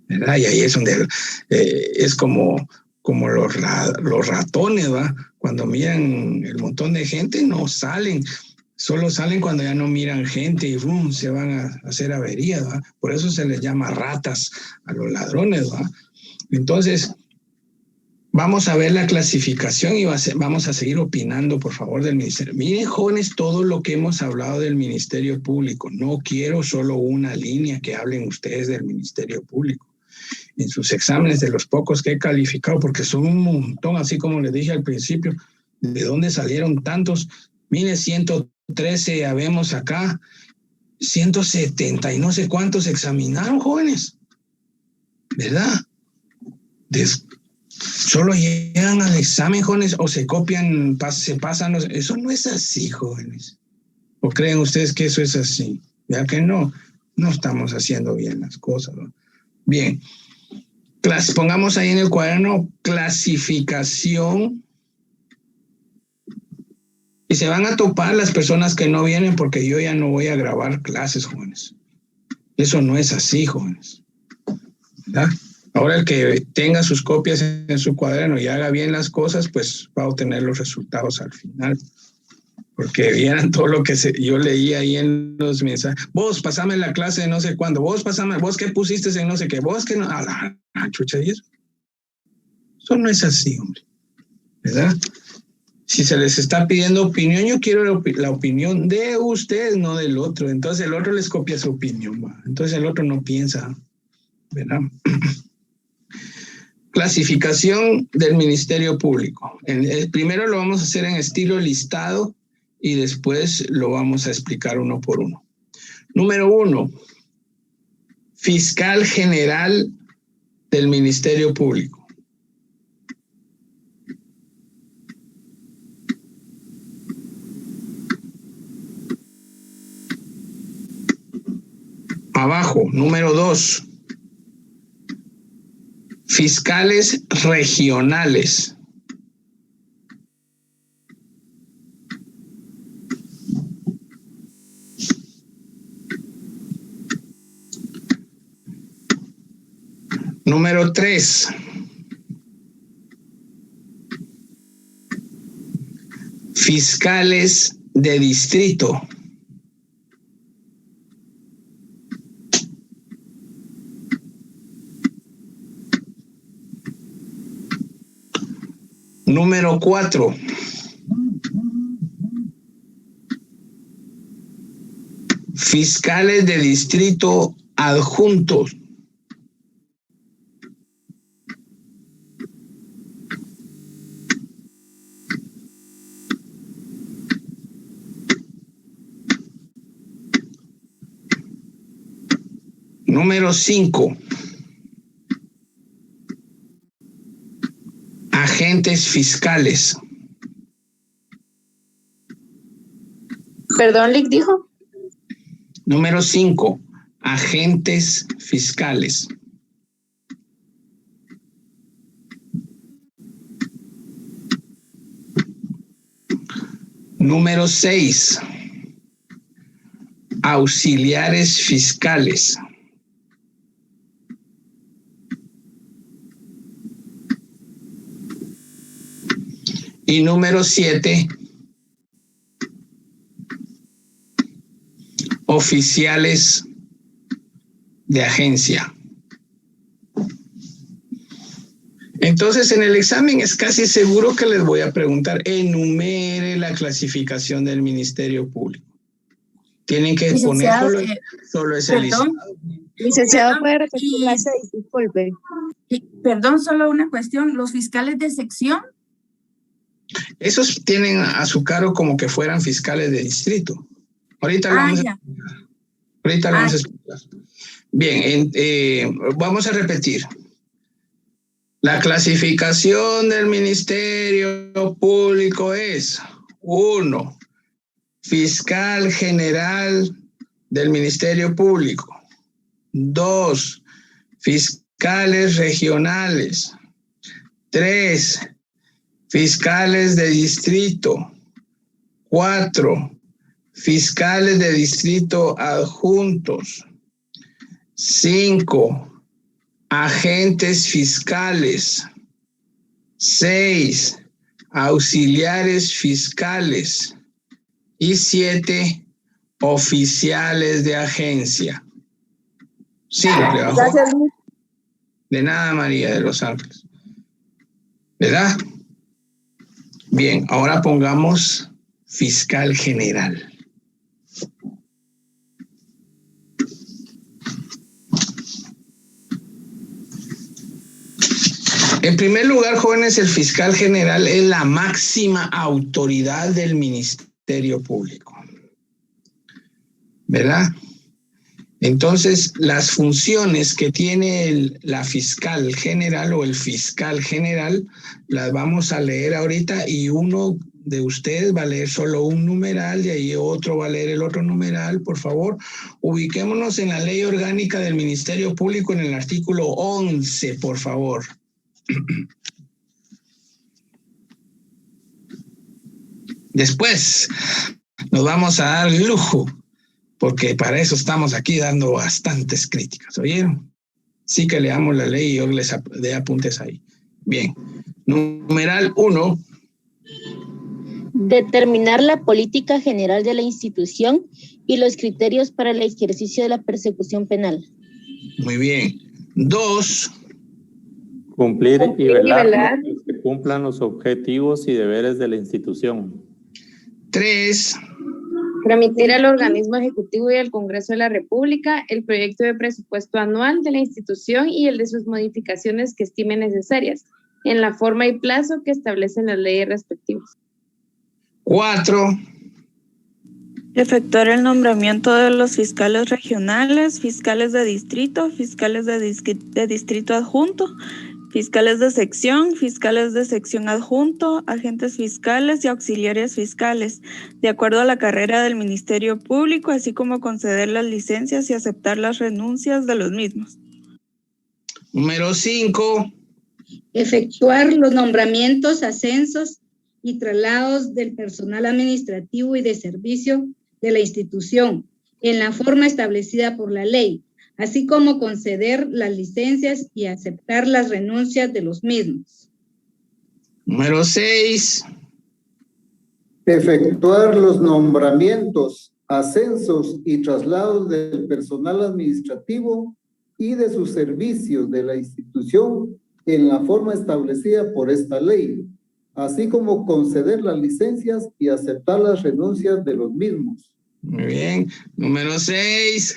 ¿verdad? Y ahí es donde es como los ratones, ¿va? Cuando miran el montón de gente, no salen. Solo salen cuando ya no miran gente y se van a hacer averías, ¿va? Por eso se les llama ratas a los ladrones, ¿va? Entonces, vamos a ver la clasificación y vamos a seguir opinando, por favor, del ministerio. Miren, jóvenes, todo lo que hemos hablado del Ministerio Público. No quiero solo una línea que hablen ustedes del Ministerio Público. En sus exámenes, de los pocos que he calificado, porque son un montón, así como les dije al principio, ¿de dónde salieron tantos? Mire, 113 habemos acá, 170 y no sé cuántos examinaron, jóvenes, ¿verdad? Solo llegan al examen, jóvenes, o se copian, se pasan. Eso no es así, jóvenes. ¿O creen ustedes que eso es así? Ya que no estamos haciendo bien las cosas, ¿no? Bien, pongamos ahí en el cuaderno clasificación. Y se van a topar las personas que no vienen, porque yo ya no voy a grabar clases, jóvenes. Eso no es así, jóvenes, ¿verdad? Ahora el que tenga sus copias en su cuaderno y haga bien las cosas, pues va a obtener los resultados al final. Porque vieran todo lo que yo leí ahí en los mensajes. Vos, pasame la clase de no sé cuándo. Vos qué pusiste en no sé qué. Vos que no. A la chucha, ¿y eso? Eso no es así, hombre, ¿verdad? Si se les está pidiendo opinión, yo quiero la opinión de ustedes, no del otro. Entonces el otro les copia su opinión, ¿va? Entonces el otro no piensa, ¿verdad? Clasificación del Ministerio Público. Primero lo vamos a hacer en estilo listado y después lo vamos a explicar uno por uno. Número 1, Fiscal General del Ministerio Público. Abajo, número 2. Fiscales regionales. Número 3. Fiscales de distrito. Número 4. Fiscales de distrito adjuntos. Número 5. Agentes fiscales. Perdón, Lick dijo. Número 5. Agentes fiscales. Número 6. Auxiliares fiscales. Y número 7, oficiales de agencia. Entonces, en el examen es casi seguro que les voy a preguntar, enumere la clasificación del Ministerio Público. Tienen que poner solo ese listado. Licenciado, ¿puede repetir la 6? Disculpe. Perdón, solo una cuestión. ¿Los fiscales de sección? Esos tienen a su cargo como que fueran fiscales de distrito. Ahorita lo vamos a explicar. Bien, vamos a repetir. La clasificación del Ministerio Público es 1. Fiscal General del Ministerio Público. 2, fiscales regionales. 3, fiscales de distrito. 4, fiscales de distrito adjuntos. 5, agentes fiscales. 6, auxiliares fiscales. Y 7, oficiales de agencia. Simple, ¿bajo? Gracias. De nada, María de los Ángeles. ¿Verdad? Bien, ahora pongamos fiscal general. En primer lugar, jóvenes, el fiscal general es la máxima autoridad del Ministerio Público. ¿Verdad? Entonces, las funciones que tiene la fiscal general o el fiscal general las vamos a leer ahorita, y uno de ustedes va a leer solo un numeral y ahí otro va a leer el otro numeral. Por favor, ubiquémonos en la Ley Orgánica del Ministerio Público en el artículo 11, por favor. Después nos vamos a dar lujo, porque para eso estamos aquí dando bastantes críticas, ¿oyeron? Sí que leamos la ley y yo les dé apuntes ahí. Bien, numeral 1. Determinar la política general de la institución y los criterios para el ejercicio de la persecución penal. Muy bien. 2. Cumplir y velar que cumplan los objetivos y deberes de la institución. 3. Remitir al organismo ejecutivo y al Congreso de la República el proyecto de presupuesto anual de la institución y el de sus modificaciones que estime necesarias, en la forma y plazo que establecen las leyes respectivas. 4. Efectuar el nombramiento de los fiscales regionales, fiscales de distrito, fiscales de distrito adjunto, fiscales de sección adjunto, agentes fiscales y auxiliares fiscales, de acuerdo a la carrera del Ministerio Público, así como conceder las licencias y aceptar las renuncias de los mismos. Número 5. Efectuar los nombramientos, ascensos y traslados del personal administrativo y de servicio de la institución en la forma establecida por la ley, así como conceder las licencias y aceptar las renuncias de los mismos. Número 6. Efectuar los nombramientos, ascensos y traslados del personal administrativo y de sus servicios de la institución en la forma establecida por esta ley, así como conceder las licencias y aceptar las renuncias de los mismos. Muy bien. Número 6.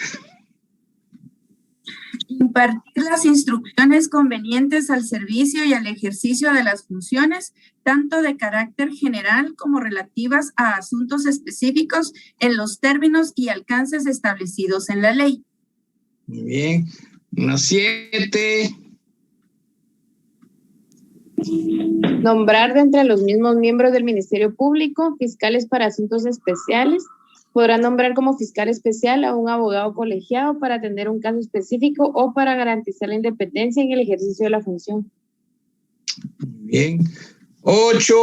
Impartir las instrucciones convenientes al servicio y al ejercicio de las funciones, tanto de carácter general como relativas a asuntos específicos en los términos y alcances establecidos en la ley. Muy bien. Número 7. Nombrar de entre los mismos miembros del Ministerio Público fiscales para asuntos especiales. Podrá nombrar como fiscal especial a un abogado colegiado para atender un caso específico o para garantizar la independencia en el ejercicio de la función. Bien. 8.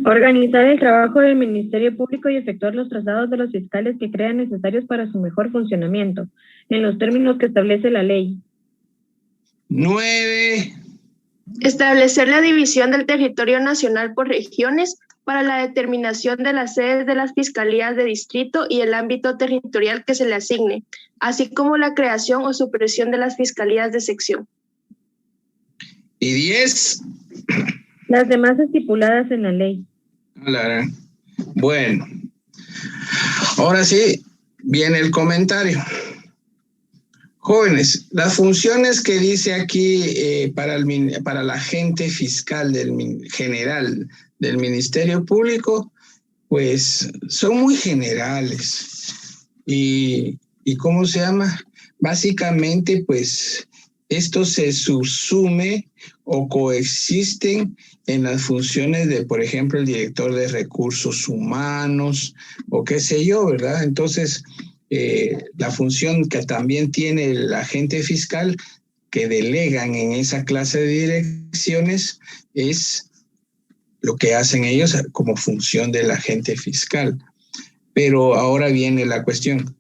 Organizar el trabajo del Ministerio Público y efectuar los traslados de los fiscales que crean necesarios para su mejor funcionamiento, en los términos que establece la ley. 9. Establecer la división del territorio nacional por regiones para la determinación de las sedes de las fiscalías de distrito y el ámbito territorial que se le asigne, así como la creación o supresión de las fiscalías de sección. Y 10. Las demás estipuladas en la ley. Bueno, ahora sí viene el comentario. Jóvenes, las funciones que dice aquí para el agente fiscal general del Ministerio Público, pues son muy generales. Y ¿cómo se llama? Básicamente, pues, esto se subsume o coexisten en las funciones de, por ejemplo, el director de recursos humanos o qué sé yo, ¿verdad? Entonces, la función que también tiene el agente fiscal, que delegan en esa clase de direcciones, es lo que hacen ellos como función del agente fiscal. Pero ahora viene la cuestión.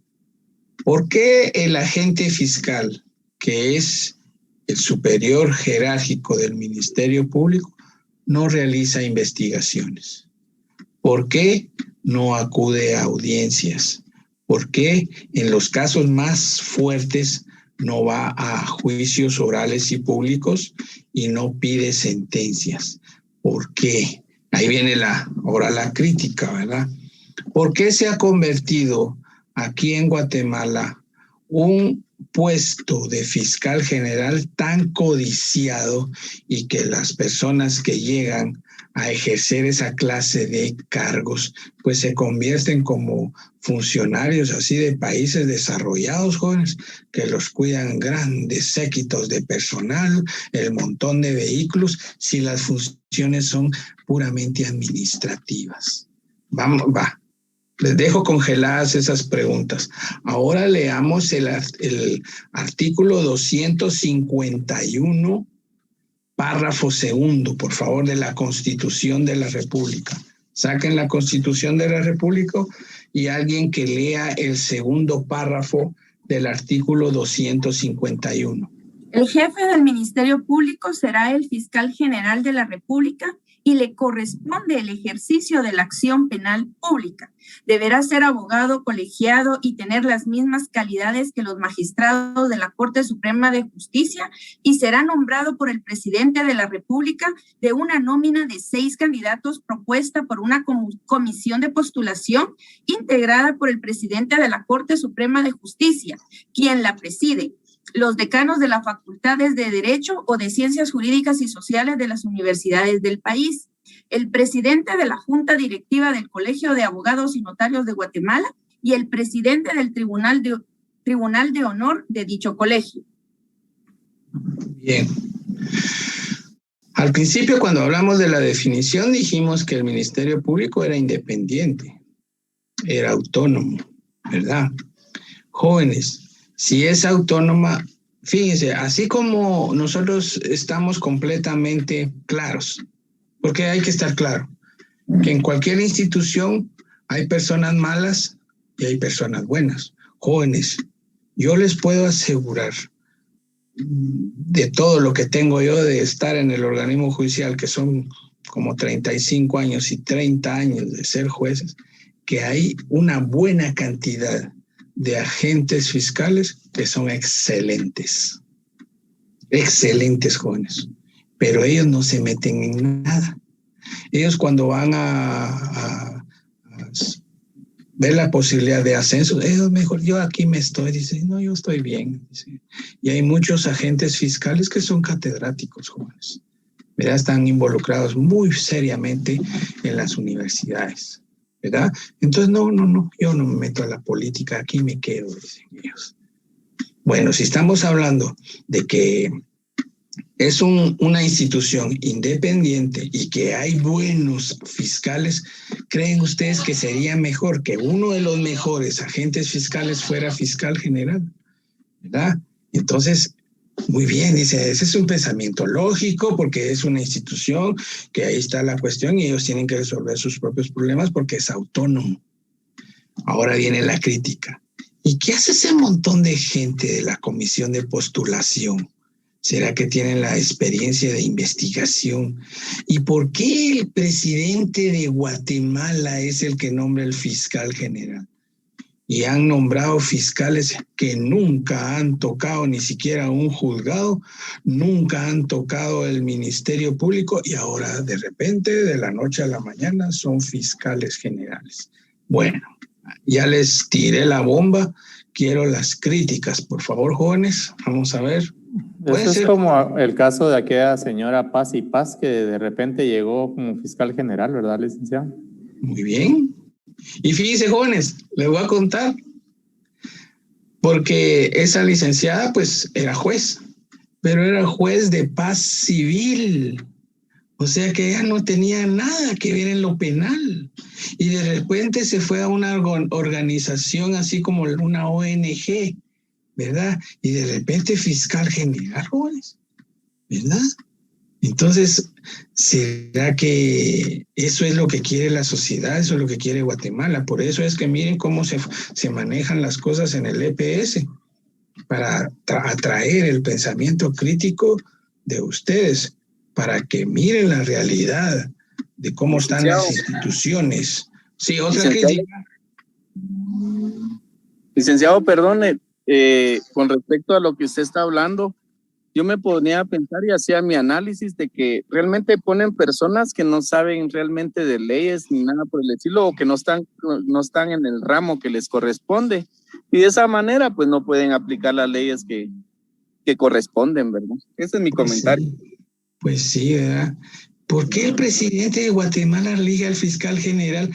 ¿Por qué el agente fiscal, que es el superior jerárquico del Ministerio Público, no realiza investigaciones? ¿Por qué no acude a audiencias? ¿Por qué en los casos más fuertes no va a juicios orales y públicos y no pide sentencias? ¿Por qué? Ahí viene ahora la crítica, ¿verdad? ¿Por qué se ha convertido aquí en Guatemala un puesto de fiscal general tan codiciado y que las personas que llegan a ejercer esa clase de cargos pues se convierten como funcionarios así de países desarrollados, jóvenes, que los cuidan grandes séquitos de personal, el montón de vehículos, si las funciones son puramente administrativas? Va. Les dejo congeladas esas preguntas. Ahora leamos el artículo 251, párrafo segundo, por favor, de la Constitución de la República. Saquen la Constitución de la República y alguien que lea el segundo párrafo del artículo 251. El jefe del Ministerio Público será el fiscal general de la República y le corresponde el ejercicio de la acción penal pública. Deberá ser abogado colegiado y tener las mismas calidades que los magistrados de la Corte Suprema de Justicia y será nombrado por el presidente de la República de una nómina de 6 candidatos propuesta por una comisión de postulación integrada por el presidente de la Corte Suprema de Justicia, quien la preside, los decanos de las facultades de Derecho o de Ciencias Jurídicas y Sociales de las universidades del país, el presidente de la Junta Directiva del Colegio de Abogados y Notarios de Guatemala y el presidente del Tribunal de Honor de dicho colegio. Bien. Al principio, cuando hablamos de la definición, dijimos que el Ministerio Público era independiente, era autónomo, ¿verdad? Jóvenes, si es autónoma, fíjense, así como nosotros estamos completamente claros, porque hay que estar claro, que en cualquier institución hay personas malas y hay personas buenas. Jóvenes, yo les puedo asegurar de todo lo que tengo yo de estar en el organismo judicial, que son como 35 años y 30 años de ser jueces, que hay una buena cantidad de agentes fiscales que son excelentes, jóvenes, pero ellos no se meten en nada. Ellos cuando van a ver la posibilidad de ascenso, ellos mejor, yo aquí me estoy, dicen, no, yo estoy bien. Dice. Y hay muchos agentes fiscales que son catedráticos, jóvenes, ¿verdad? Están involucrados muy seriamente en las universidades, ¿verdad? Entonces, no, yo no me meto a la política, aquí me quedo, dicen ellos. Bueno, si estamos hablando de que es una institución independiente y que hay buenos fiscales, ¿creen ustedes que sería mejor que uno de los mejores agentes fiscales fuera fiscal general? ¿Verdad? Entonces, muy bien, dice, ese es un pensamiento lógico porque es una institución que ahí está la cuestión y ellos tienen que resolver sus propios problemas porque es autónomo. Ahora viene la crítica. ¿Y qué hace ese montón de gente de la comisión de postulación? ¿Será que tienen la experiencia de investigación? ¿Y por qué el presidente de Guatemala es el que nombra el fiscal general? Y han nombrado fiscales que nunca han tocado ni siquiera un juzgado, nunca han tocado el Ministerio Público y ahora de repente, de la noche a la mañana, son fiscales generales. Bueno, ya les tiré la bomba, quiero las críticas, por favor, jóvenes, vamos a ver. Eso es como el caso de aquella señora Paz y Paz que de repente llegó como fiscal general, ¿verdad, licenciado? Muy bien. Y fíjense, jóvenes, les voy a contar, porque esa licenciada pues era juez, pero era juez de paz civil. O sea que ella no tenía nada que ver en lo penal. Y de repente se fue a una organización así como una ONG, ¿verdad? Y de repente fiscal general, jóvenes, ¿verdad? Entonces, ¿será que eso es lo que quiere la sociedad? Eso es lo que quiere Guatemala. Por eso es que miren cómo se manejan las cosas en el EPS, para atraer el pensamiento crítico de ustedes, para que miren la realidad de cómo están las instituciones. Sí, otra crítica. Licenciado, perdone, con respecto a lo que usted está hablando, yo me ponía a pensar y hacía mi análisis de que realmente ponen personas que no saben realmente de leyes ni nada por el estilo, o que no están en el ramo que les corresponde, y de esa manera pues no pueden aplicar las leyes que corresponden, ¿verdad? Ese es mi comentario. Pues sí, ¿verdad? ¿Por qué el presidente de Guatemala elige al fiscal general?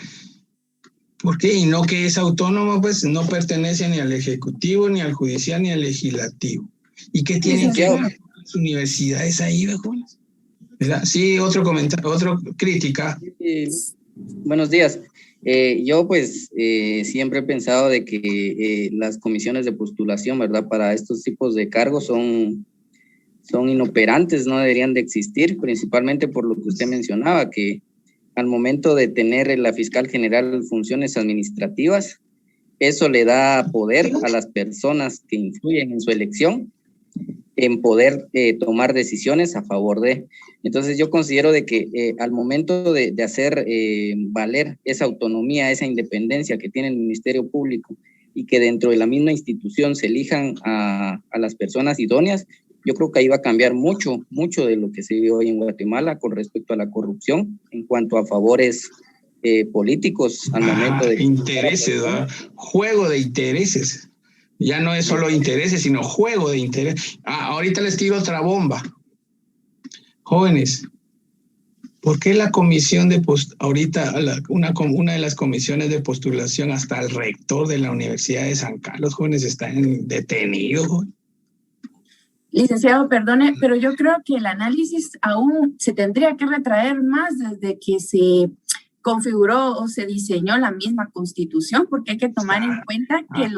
¿Por qué? Y no que es autónomo, pues no pertenece ni al Ejecutivo, ni al Judicial, ni al Legislativo. ¿Y qué tienen que ver las universidades ahí, ¿verdad? Sí, otro comentario, otra crítica. Buenos días. Yo pues siempre he pensado de que las comisiones de postulación, ¿verdad? Para estos tipos de cargos son inoperantes, no deberían de existir, principalmente por lo que usted mencionaba, que al momento de tener la fiscal general funciones administrativas, eso le da poder a las personas que influyen en su elección en poder tomar decisiones a favor de. Entonces yo considero de que al momento de hacer valer esa autonomía, esa independencia que tiene el Ministerio Público, y que dentro de la misma institución se elijan a las personas idóneas, yo creo que ahí va a cambiar mucho de lo que se vive hoy en Guatemala con respecto a la corrupción en cuanto a favores políticos al momento de... Intereses, ¿verdad? Juego de intereses. Ya no es solo intereses, sino juego de intereses. Ahorita les tiro otra bomba. Jóvenes, ¿por qué la comisión de una de las comisiones de postulación, hasta el rector de la Universidad de San Carlos, jóvenes, están detenidos? Licenciado, perdone, pero yo creo que el análisis aún se tendría que retraer más desde que se configuró o se diseñó la misma Constitución, porque hay que tomar en cuenta que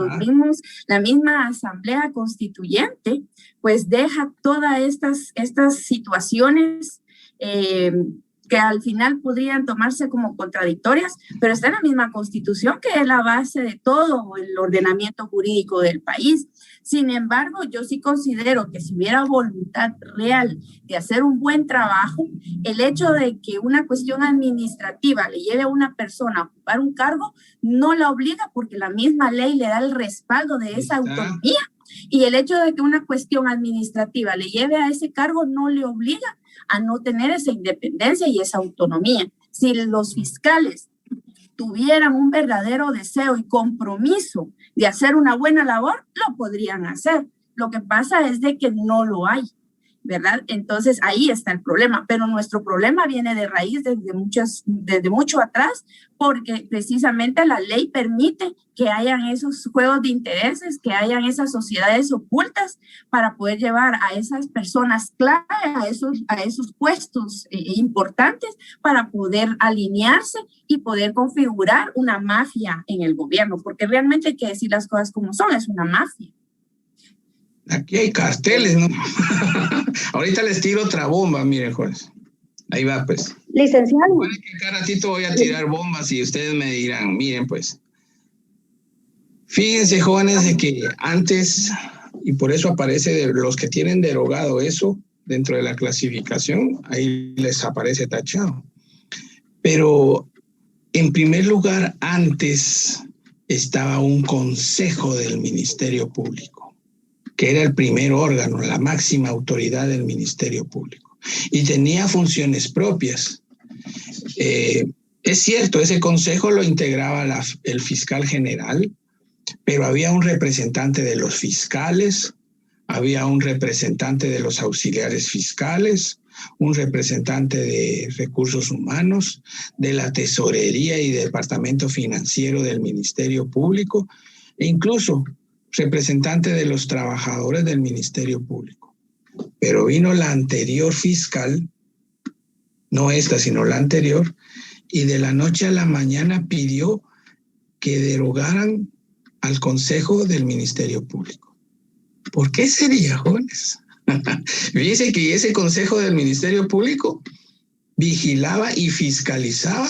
la misma Asamblea Constituyente pues deja todas estas situaciones que al final podrían tomarse como contradictorias, pero está en la misma Constitución, que es la base de todo el ordenamiento jurídico del país. Sin embargo, yo sí considero que si hubiera voluntad real de hacer un buen trabajo, el hecho de que una cuestión administrativa le lleve a una persona a ocupar un cargo no la obliga, porque la misma ley le da el respaldo de esa autonomía, y el hecho de que una cuestión administrativa le lleve a ese cargo no le obliga a no tener esa independencia y esa autonomía. Si los fiscales tuvieran un verdadero deseo y compromiso de hacer una buena labor, lo podrían hacer. Lo que pasa es de que no lo hay, ¿verdad? Entonces ahí está el problema, pero nuestro problema viene de raíz desde mucho atrás, porque precisamente la ley permite que hayan esos juegos de intereses, que hayan esas sociedades ocultas para poder llevar a esas personas clave a esos puestos importantes, para poder alinearse y poder configurar una mafia en el gobierno, porque realmente hay que decir las cosas como son, es una mafia. Aquí hay carteles, ¿no? Ahorita les tiro otra bomba, miren, jóvenes. Ahí va, pues. Licenciado. Bueno, que cada ratito voy a tirar bombas y ustedes me dirán, miren, pues. Fíjense, jóvenes, de que antes, y por eso aparece de los que tienen derogado eso dentro de la clasificación, ahí les aparece tachado. Pero, en primer lugar, antes estaba un consejo del Ministerio Público, que era el primer órgano, la máxima autoridad del Ministerio Público, y tenía funciones propias. Es cierto, ese consejo lo integraba el fiscal general, pero había un representante de los fiscales, había un representante de los auxiliares fiscales, un representante de recursos humanos, de la tesorería y departamento financiero del Ministerio Público, e incluso representante de los trabajadores del Ministerio Público. Pero vino la anterior fiscal no esta, sino la anterior, y de la noche a la mañana pidió que derogaran al Consejo del Ministerio Público. ¿Por qué sería, jóvenes? Fíjense que ese Consejo del Ministerio Público vigilaba y fiscalizaba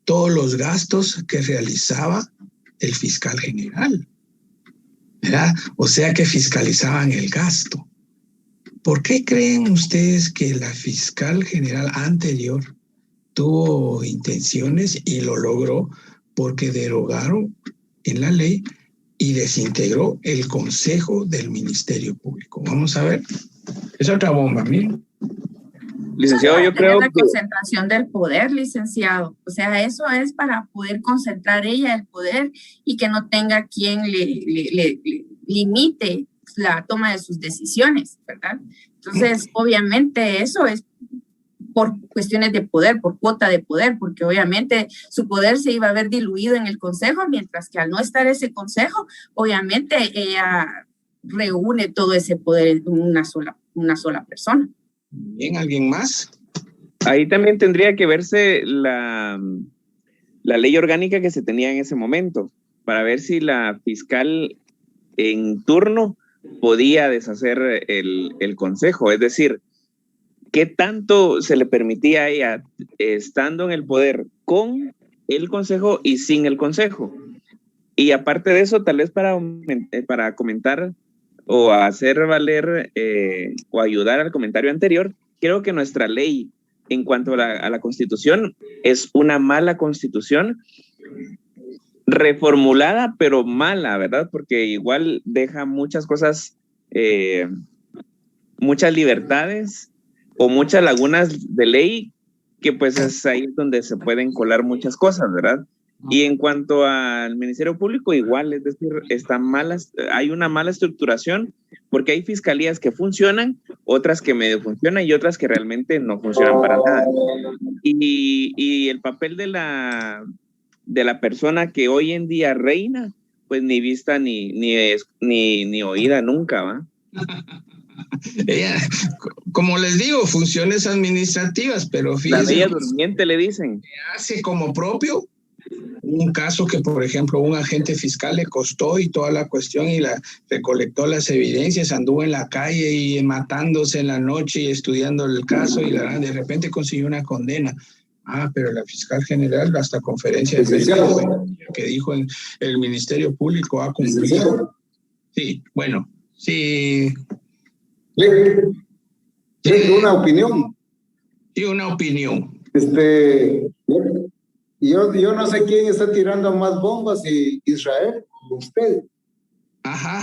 todos los gastos que realizaba el fiscal general, ¿verdad? O sea que fiscalizaban el gasto. ¿Por qué creen ustedes que la fiscal general anterior tuvo intenciones y lo logró? Porque derogaron en la ley y desintegró el Consejo del Ministerio Público. Vamos a ver. Es otra bomba, miren. Licenciado, yo creo que... la concentración del poder, licenciado. O sea, eso es para poder concentrar ella el poder y que no tenga quien le limite la toma de sus decisiones, ¿verdad? Entonces, obviamente, eso es por cuestiones de poder, por cuota de poder, porque obviamente su poder se iba a ver diluido en el consejo, mientras que al no estar ese consejo, obviamente ella reúne todo ese poder en una sola persona. Bien, ¿alguien más? Ahí también tendría que verse la ley orgánica que se tenía en ese momento, para ver si la fiscal en turno podía deshacer el consejo, es decir, ¿qué tanto se le permitía a ella estando en el poder con el consejo y sin el consejo? Y aparte de eso, tal vez para comentar o hacer valer o ayudar al comentario anterior, creo que nuestra ley en cuanto a la Constitución es una mala Constitución reformulada, pero mala, ¿verdad? Porque igual deja muchas cosas, muchas libertades o muchas lagunas de ley que pues es ahí donde se pueden colar muchas cosas, ¿verdad? Y en cuanto al Ministerio Público, igual, es decir, hay una mala estructuración porque hay fiscalías que funcionan, otras que medio funcionan y otras que realmente no funcionan para nada. Y el papel de la persona que hoy en día reina, pues ni vista ni oída nunca, ¿va? Ella, como les digo, funciones administrativas, pero fíjense. La bella durmiente le dicen. Hace como propio un caso que, por ejemplo, un agente fiscal le costó y toda la cuestión y recolectó las evidencias, anduvo en la calle y matándose en la noche y estudiando el caso y de repente consiguió una condena. Pero la fiscal general hasta conferencia de prensa que dijo en el Ministerio Público ha cumplido. Sí, bueno, sí. Una opinión. Sí, una opinión. Yo no sé quién está tirando más bombas, si Israel o usted. Ajá.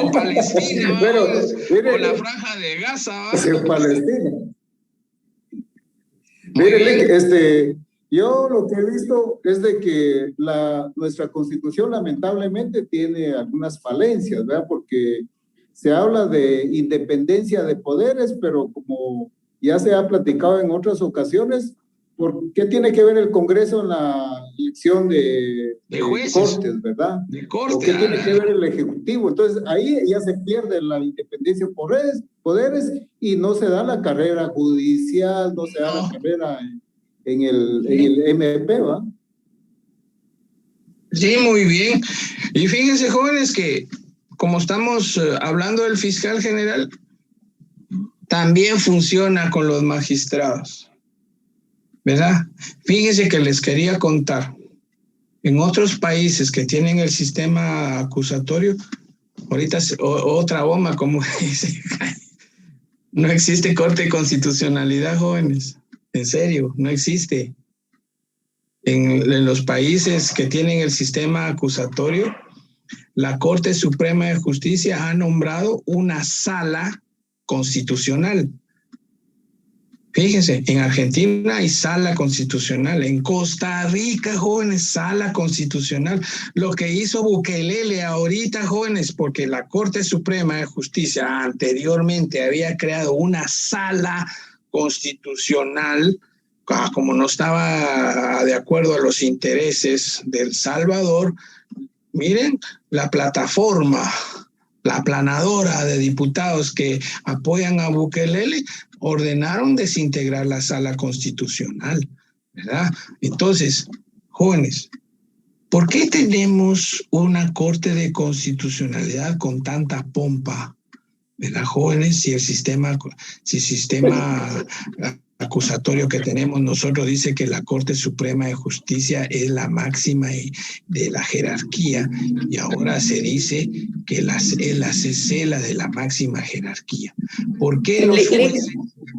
O Palestina, pero, o la franja de Gaza. Sí, Palestina. Mire, yo lo que he visto es de que nuestra Constitución lamentablemente tiene algunas falencias, ¿verdad? Porque se habla de independencia de poderes, pero como ya se ha platicado en otras ocasiones, ¿por qué tiene que ver el Congreso en la elección de jueces, cortes, verdad? De cortes. ¿O qué tiene que ver el Ejecutivo? Entonces ahí ya se pierde la independencia de poderes y no se da la carrera judicial, no se da la carrera en el MP, ¿va? Sí, muy bien. Y fíjense, jóvenes, que como estamos hablando del fiscal general, también funciona con los magistrados, ¿verdad? Fíjense que les quería contar, en otros países que tienen el sistema acusatorio, ahorita otra bomba, como dice, no existe Corte de Constitucionalidad, jóvenes, en serio, no existe. En los países que tienen el sistema acusatorio, la Corte Suprema de Justicia ha nombrado una sala constitucional. Fíjense, en Argentina hay sala constitucional, en Costa Rica, jóvenes, sala constitucional. Lo que hizo Bukele ahorita, jóvenes, porque la Corte Suprema de Justicia anteriormente había creado una sala constitucional, como no estaba de acuerdo a los intereses de El Salvador. Miren, la plataforma la aplanadora de diputados que apoyan a Bukele, ordenaron desintegrar la sala constitucional, ¿verdad? Entonces, jóvenes, ¿por qué tenemos una Corte de Constitucionalidad con tanta pompa? ¿Verdad, jóvenes? Si el sistema acusatorio que tenemos nosotros dice que la Corte Suprema de Justicia es la máxima de la jerarquía, y ahora se dice que es la cesela de la máxima jerarquía. ¿Por qué los jueces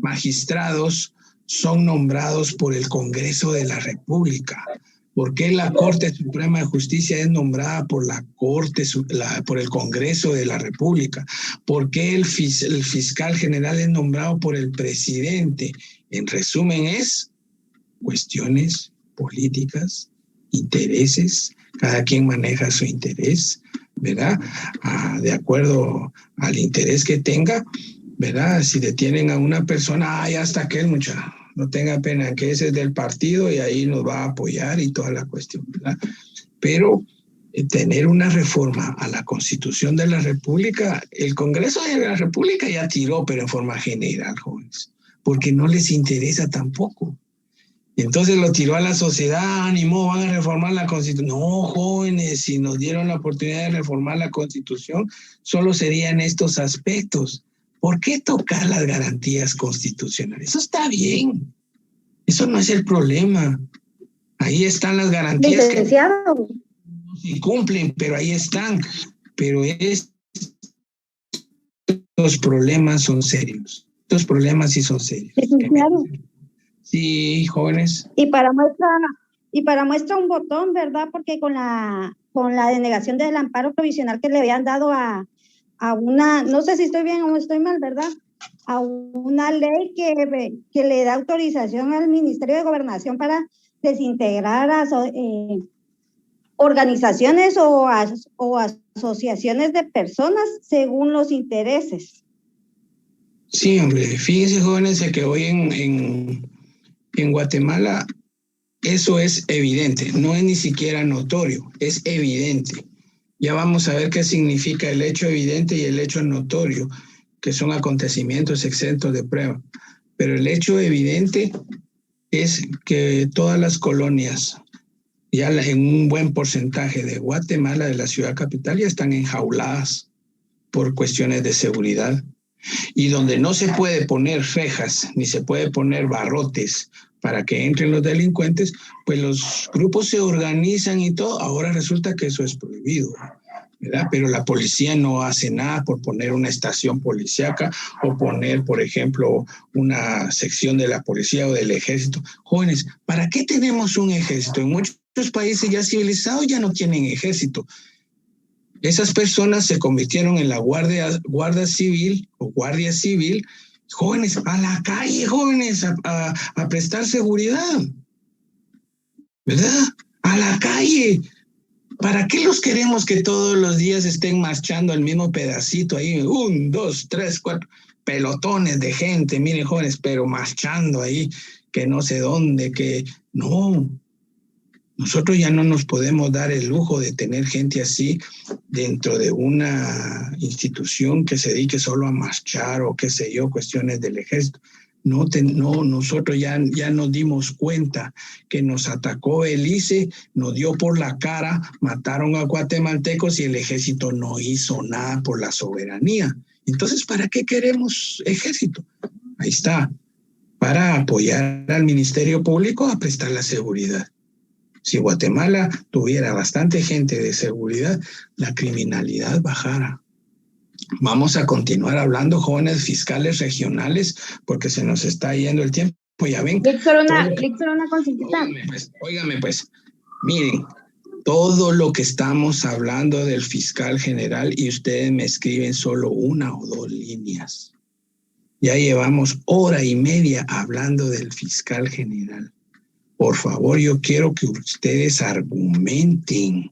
magistrados son nombrados por el Congreso de la República? ¿Por qué la Corte Suprema de Justicia es nombrada por por el Congreso de la República? ¿Por qué el fiscal general es nombrado por el presidente? En resumen, es cuestiones políticas, intereses, cada quien maneja su interés, ¿verdad? De acuerdo al interés que tenga, ¿verdad? Si detienen a una persona, ya hasta aquel muchacho, no tenga pena, que ese es del partido y ahí nos va a apoyar y toda la cuestión, ¿verdad? Pero tener una reforma a la Constitución de la República, el Congreso de la República ya tiró, pero en forma general, jóvenes, porque no les interesa tampoco. Entonces lo tiró a la sociedad, ni modo, van a reformar la Constitución. No, jóvenes, si nos dieron la oportunidad de reformar la Constitución, solo serían estos aspectos. ¿Por qué tocar las garantías constitucionales? Eso está bien. Eso no es el problema. Ahí están las garantías que no se cumplen, pero ahí están. Pero estos problemas son serios. Estos problemas sí son serios. Sí, jóvenes. Y para muestra un botón, ¿verdad? Porque con la denegación del amparo provisional que le habían dado a una, no sé si estoy bien o estoy mal, ¿verdad? A una ley que le da autorización al Ministerio de Gobernación para desintegrar organizaciones o asociaciones de personas según los intereses. Sí, hombre, fíjense, jóvenes, que hoy en Guatemala eso es evidente, no es ni siquiera notorio, es evidente. Ya vamos a ver qué significa el hecho evidente y el hecho notorio, que son acontecimientos exentos de prueba. Pero el hecho evidente es que todas las colonias, ya en un buen porcentaje de Guatemala, de la ciudad capital, ya están enjauladas por cuestiones de seguridad. Y donde no se puede poner rejas, ni se puede poner barrotes para que entren los delincuentes, pues los grupos se organizan y todo. Ahora resulta que eso es prohibido, ¿verdad? Pero la policía no hace nada por poner una estación policíaca o poner, por ejemplo, una sección de la policía o del ejército. Jóvenes, ¿para qué tenemos un ejército? En muchos países ya civilizados ya no tienen ejército. Esas personas se convirtieron en la guardia civil o guardia civil. Jóvenes, a la calle, jóvenes, a prestar seguridad, ¿verdad? A la calle. ¿Para qué los queremos que todos los días estén marchando al mismo pedacito ahí? 1, 2, 3, 4 pelotones de gente, miren, jóvenes, pero marchando ahí, que no sé dónde, que no. Nosotros ya no nos podemos dar el lujo de tener gente así dentro de una institución que se dedique solo a marchar o qué sé yo, cuestiones del ejército. No, nosotros ya nos dimos cuenta que nos atacó el ICE, nos dio por la cara, mataron a guatemaltecos y el ejército no hizo nada por la soberanía. Entonces, ¿para qué queremos ejército? Ahí está, para apoyar al Ministerio Público a prestar la seguridad. Si Guatemala tuviera bastante gente de seguridad, la criminalidad bajara. Vamos a continuar hablando, jóvenes fiscales regionales, porque se nos está yendo el tiempo. Ya ven. Víctor, una consulta. Óigame, pues, miren, todo lo que estamos hablando del fiscal general y ustedes me escriben solo 1 o 2 líneas. Ya llevamos 1:30 hablando del fiscal general. Por favor, yo quiero que ustedes argumenten,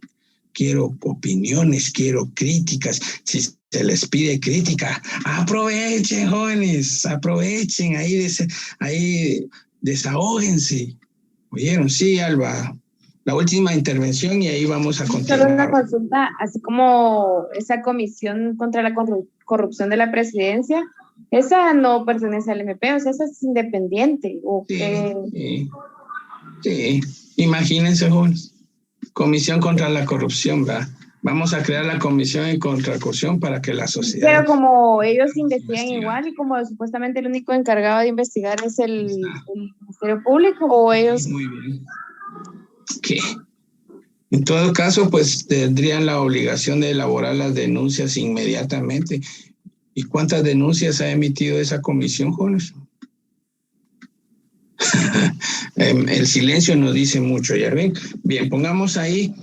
quiero opiniones, quiero críticas. Si se les pide crítica, aprovechen, jóvenes, aprovechen, ahí desahóguense. ¿Oyeron? Sí, Alba, la última intervención y ahí vamos a continuar. Solo una consulta, así como esa comisión contra la corrupción de la presidencia, esa no pertenece al MP, o sea, esa es independiente. Sí, imagínense, jóvenes, comisión contra la corrupción, ¿verdad? Vamos a crear la comisión contra la corrupción para que la sociedad... Pero como ellos investigan igual y como supuestamente el único encargado de investigar es el Ministerio Público, o ellos... Muy bien. ¿Qué? En todo caso, pues tendrían la obligación de elaborar las denuncias inmediatamente. ¿Y cuántas denuncias ha emitido esa comisión, jóvenes? El silencio nos dice mucho, ¿ya ven? Bien, pongamos ahí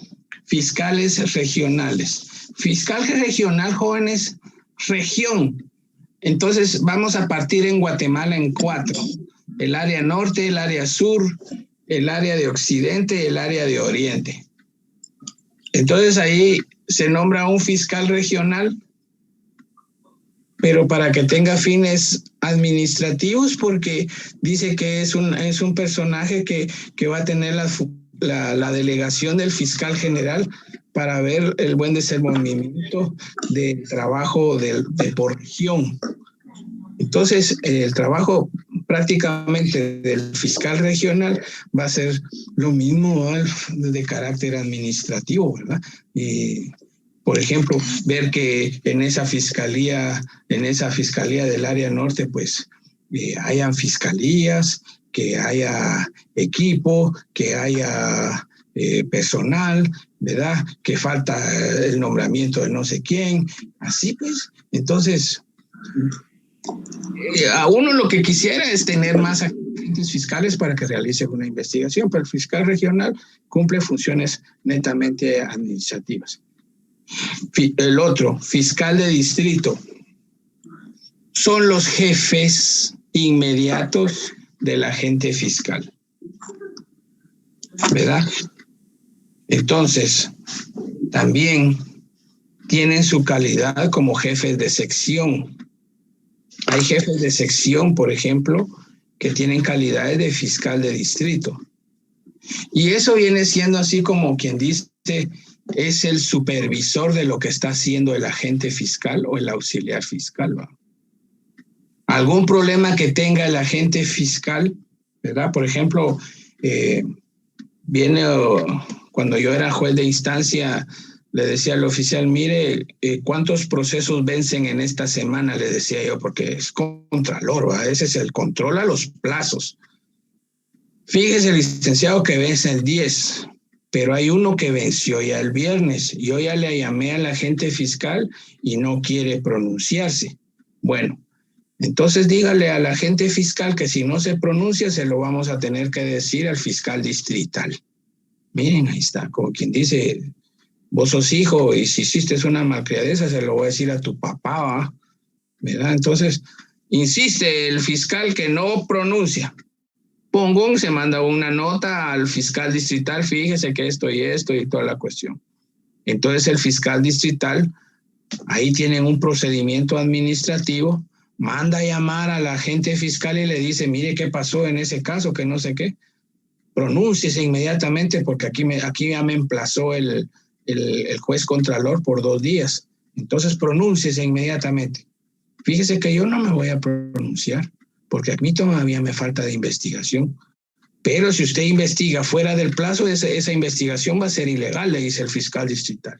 fiscales regionales. Fiscal regional, jóvenes, región. Entonces vamos a partir en Guatemala en 4. El área norte, el área sur, el área de occidente y el área de oriente. Entonces ahí se nombra un fiscal regional, pero para que tenga fines administrativos, porque dice que es un personaje que va a tener la delegación del fiscal general para ver el buen desenvolvimiento de trabajo de por región. Entonces, el trabajo prácticamente del fiscal regional va a ser lo mismo, ¿no? De carácter administrativo, ¿verdad? Por ejemplo, ver que en esa fiscalía del área norte, pues hayan fiscalías, que haya equipo, que haya personal, ¿verdad? Que falta el nombramiento de no sé quién, así pues. Entonces, a uno lo que quisiera es tener más agentes fiscales para que realice una investigación, pero el fiscal regional cumple funciones netamente administrativas. El otro, fiscal de distrito, son los jefes inmediatos del agente fiscal, ¿verdad? Entonces, también tienen su calidad como jefes de sección. Hay jefes de sección, por ejemplo, que tienen calidades de fiscal de distrito. Y eso viene siendo así como quien dice, es el supervisor de lo que está haciendo el agente fiscal o el auxiliar fiscal, ¿va? Algún problema que tenga el agente fiscal, ¿verdad? Por ejemplo, cuando yo era juez de instancia, le decía al oficial, mire, ¿cuántos procesos vencen en esta semana? Le decía yo, porque es contralor, ¿va? Ese es el control a los plazos. Fíjese, licenciado, que vencen 10, pero hay uno que venció ya el viernes. Yo ya le llamé al agente fiscal y no quiere pronunciarse. Bueno, entonces dígale al agente fiscal que si no se pronuncia, se lo vamos a tener que decir al fiscal distrital. Miren, ahí está, como quien dice, vos sos hijo y si hiciste una malcriadeza, se lo voy a decir a tu papá, ¿va? ¿Verdad? Entonces, insiste el fiscal que no pronuncia. Pongón, se manda una nota al fiscal distrital, fíjese que esto y toda la cuestión. Entonces el fiscal distrital, ahí tienen un procedimiento administrativo, manda a llamar al agente fiscal y le dice, mire qué pasó en ese caso, que no sé qué. Pronúnciese inmediatamente porque aquí ya me emplazó el juez contralor por 2 días. Entonces pronúnciese inmediatamente. Fíjese que yo no me voy a pronunciar, porque a mí todavía me falta de investigación. Pero si usted investiga fuera del plazo, esa investigación va a ser ilegal, le dice el fiscal distrital.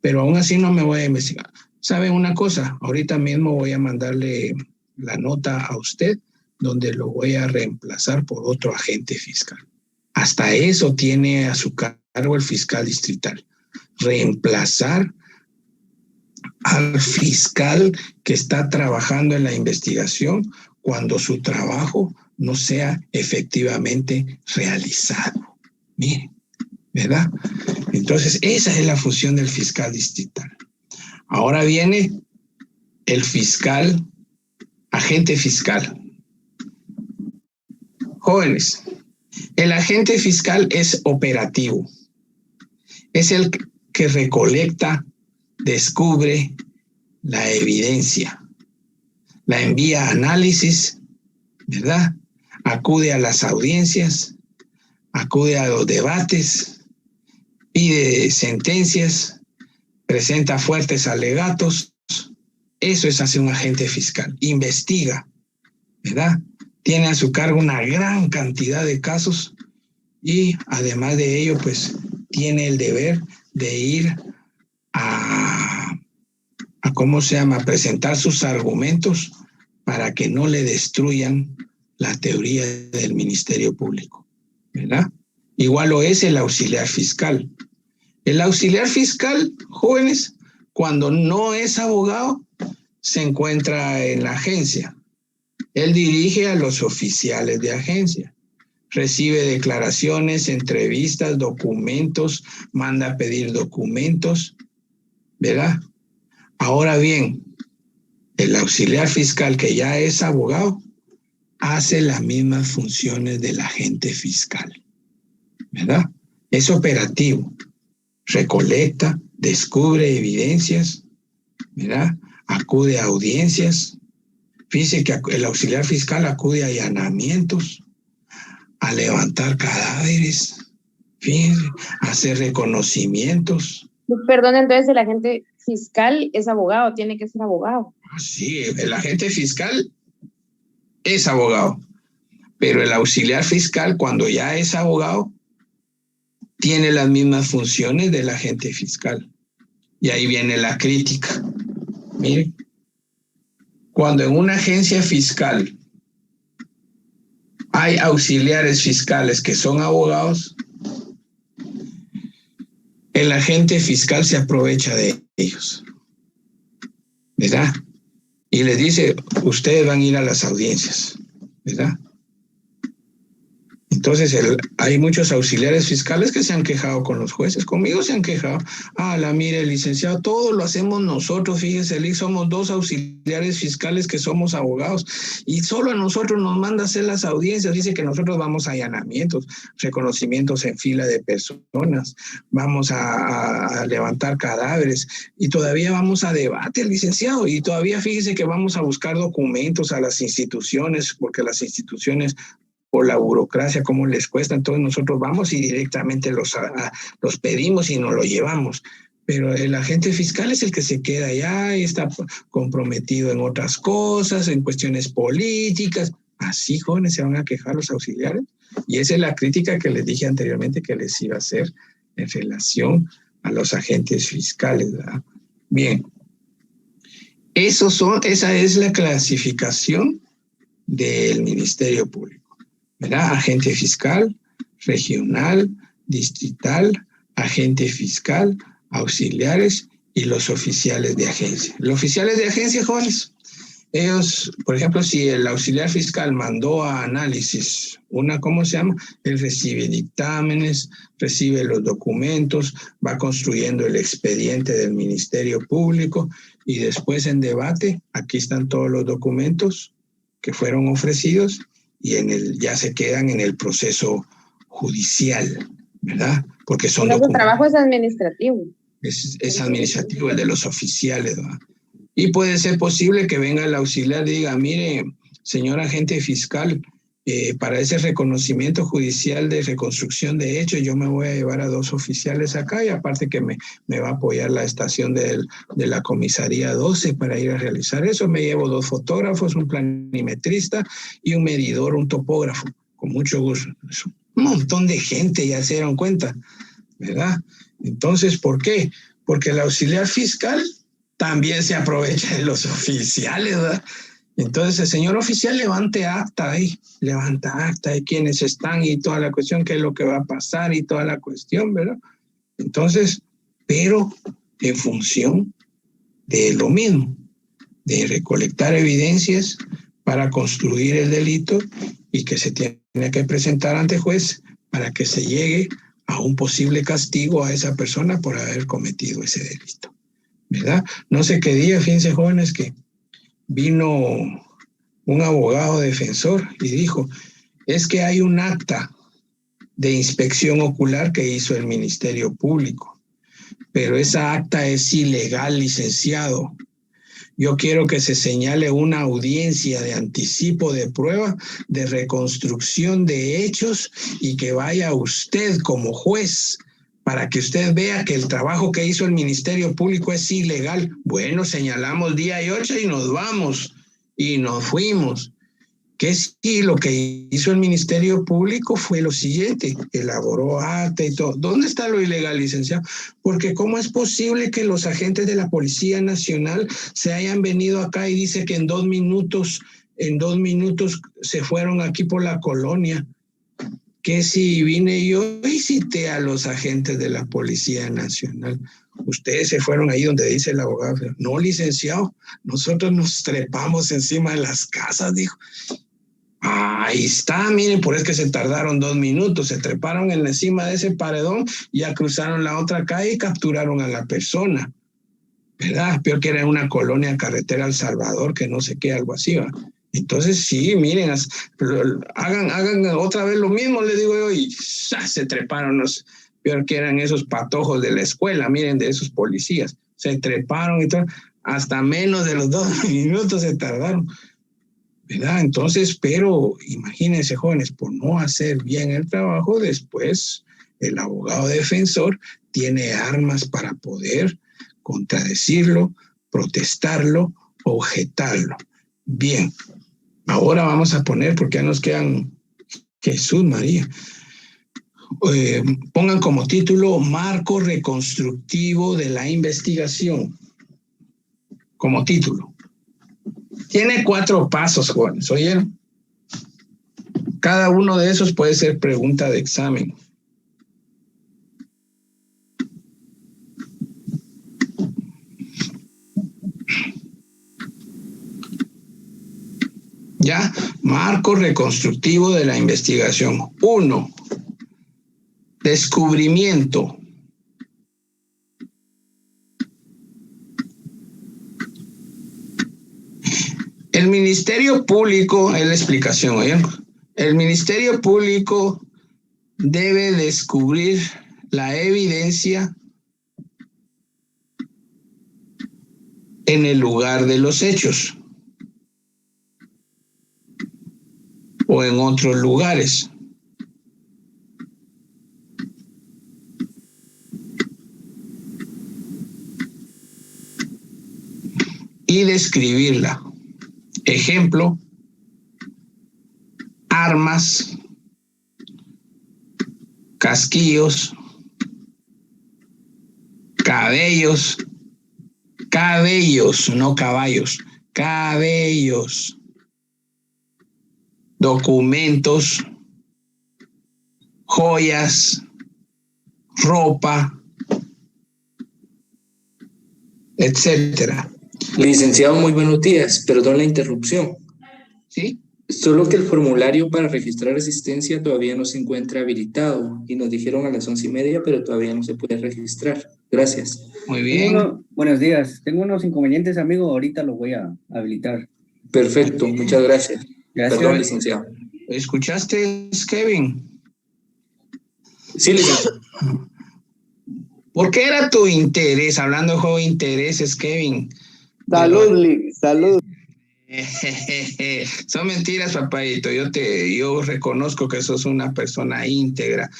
Pero aún así no me voy a investigar. ¿Sabe una cosa? Ahorita mismo voy a mandarle la nota a usted, donde lo voy a reemplazar por otro agente fiscal. Hasta eso tiene a su cargo el fiscal distrital. Reemplazar al fiscal que está trabajando en la investigación cuando su trabajo no sea efectivamente realizado. Miren, ¿verdad? Entonces, esa es la función del fiscal distrital. Ahora viene el fiscal, agente fiscal. Jóvenes, el agente fiscal es operativo. Es el que recolecta, descubre la evidencia, la envía a análisis, ¿verdad? Acude a las audiencias, acude a los debates, pide sentencias, presenta fuertes alegatos. Eso es hacer un agente fiscal. Investiga, ¿verdad? Tiene a su cargo una gran cantidad de casos y además de ello, pues tiene el deber de ir a presentar sus argumentos para que no le destruyan la teoría del Ministerio Público, ¿verdad? Igual lo es el auxiliar fiscal. El auxiliar fiscal, jóvenes, cuando no es abogado, se encuentra en la agencia. Él dirige a los oficiales de agencia, recibe declaraciones, entrevistas, documentos, manda a pedir documentos, ¿verdad? Ahora bien, el auxiliar fiscal que ya es abogado hace las mismas funciones del agente fiscal, ¿verdad? Es operativo, recolecta, descubre evidencias, ¿verdad? Acude a audiencias. Fíjese que el auxiliar fiscal acude a allanamientos, a levantar cadáveres, fíjense, a hacer reconocimientos. Perdón, entonces el agente fiscal es abogado, tiene que ser abogado. Sí, el agente fiscal es abogado, pero el auxiliar fiscal, cuando ya es abogado, tiene las mismas funciones del agente fiscal. Y ahí viene la crítica. Miren, cuando en una agencia fiscal hay auxiliares fiscales que son abogados, el agente fiscal se aprovecha de ellos, ¿verdad? Y les dice, ustedes van a ir a las audiencias, ¿verdad? Entonces, hay muchos auxiliares fiscales que se han quejado con los jueces. Conmigo se han quejado. Mire, licenciado, todo lo hacemos nosotros. Fíjese, somos 2 auxiliares fiscales que somos abogados y solo a nosotros nos manda a hacer las audiencias. Dice que nosotros vamos a allanamientos, reconocimientos en fila de personas, vamos a levantar cadáveres y todavía vamos a debate, licenciado. Y todavía fíjese que vamos a buscar documentos a las instituciones, porque las instituciones, por la burocracia, cómo les cuesta, entonces nosotros vamos y directamente los pedimos y nos lo llevamos. Pero el agente fiscal es el que se queda allá y está comprometido en otras cosas, en cuestiones políticas. Así, jóvenes, se van a quejar los auxiliares. Y esa es la crítica que les dije anteriormente que les iba a hacer en relación a los agentes fiscales, ¿verdad? Bien, esa es la clasificación del Ministerio Público, ¿verdad? Agente fiscal, regional, distrital, agente fiscal, auxiliares y los oficiales de agencia. Los oficiales de agencia, jóvenes, ellos, por ejemplo, si el auxiliar fiscal mandó a análisis él recibe dictámenes, recibe los documentos, va construyendo el expediente del Ministerio Público y después en debate, aquí están todos los documentos que fueron ofrecidos y ya se quedan en el proceso judicial, ¿verdad? Porque son documentos. El trabajo es administrativo. Es administrativo, el de los oficiales, ¿verdad? Y puede ser posible que venga el auxiliar y diga, mire, señor agente fiscal, para ese reconocimiento judicial de reconstrucción de hechos, yo me voy a llevar a 2 oficiales acá y aparte que me va a apoyar la estación de la comisaría 12 para ir a realizar eso. Me llevo 2 fotógrafos, un planimetrista y un medidor, un topógrafo, con mucho gusto. Un montón de gente ya se dieron cuenta, ¿verdad? Entonces, ¿por qué? Porque el auxiliar fiscal también se aprovecha de los oficiales, ¿verdad? Entonces el señor oficial levanta acta de quiénes están y toda la cuestión, qué es lo que va a pasar y toda la cuestión, ¿verdad? Entonces, pero en función de lo mismo, de recolectar evidencias para construir el delito y que se tiene que presentar ante juez para que se llegue a un posible castigo a esa persona por haber cometido ese delito, ¿verdad? No sé qué día, fíjense, jóvenes, que vino un abogado defensor y dijo, es que hay un acta de inspección ocular que hizo el Ministerio Público, pero esa acta es ilegal, licenciado. Yo quiero que se señale una audiencia de anticipo de prueba, de reconstrucción de hechos, y que vaya usted como juez para que usted vea que el trabajo que hizo el Ministerio Público es ilegal. Bueno, señalamos día y hora y nos vamos, y nos fuimos. Que sí, lo que hizo el Ministerio Público fue lo siguiente: elaboró acta y todo. ¿Dónde está lo ilegal, licenciado? Porque ¿cómo es posible que los agentes de la Policía Nacional se hayan venido acá y dice que en 2 minutos se fueron aquí por la colonia? Que si vine yo y cité a los agentes de la Policía Nacional. Ustedes se fueron ahí donde dice el abogado. No, licenciado, nosotros nos trepamos encima de las casas, dijo. Ahí está, miren, por eso que se tardaron 2 minutos, se treparon encima de ese paredón, ya cruzaron la otra calle y capturaron a la persona, ¿verdad? Peor que era una colonia carretera El Salvador, que no sé qué, algo así, ¿va? Entonces sí, miren, hagan otra vez lo mismo, les digo yo, y se treparon peor que eran esos patojos de la escuela, miren, de esos policías, se treparon y todo, hasta menos de los 2 minutos se tardaron, ¿verdad? Entonces, pero imagínense, jóvenes, por no hacer bien el trabajo, después el abogado defensor tiene armas para poder contradecirlo, protestarlo, objetarlo. Bien, ahora vamos a poner, porque ya nos quedan, Jesús María, pongan como título Marco Reconstructivo de la Investigación, como título. Tiene 4 pasos, jóvenes, ¿oyeron? Cada uno de esos puede ser pregunta de examen. Ya, marco reconstructivo de la investigación. 1. Descubrimiento. El Ministerio Público, es la explicación, ¿oyen? El Ministerio Público debe descubrir la evidencia en el lugar de los hechos o en otros lugares. Y describirla. Ejemplo, armas, casquillos, cabellos, no caballos, cabellos, documentos, joyas, ropa, etcétera. Licenciado, muy buenos días. Perdón la interrupción. Sí. Solo que el formulario para registrar asistencia todavía no se encuentra habilitado y nos dijeron a las 11:30, pero todavía no se puede registrar. Gracias. Muy bien. Buenos días. Tengo unos inconvenientes, amigo. Ahorita los voy a habilitar. Perfecto. Muchas gracias. Gracias. Perdón, licenciado. ¿Escuchaste, Kevin? Sí, licenciado. ¿Por qué era tu interés? Hablando de juego de intereses, Kevin. Salud, Lick, salud. Son mentiras, papadito. Yo reconozco que sos una persona íntegra,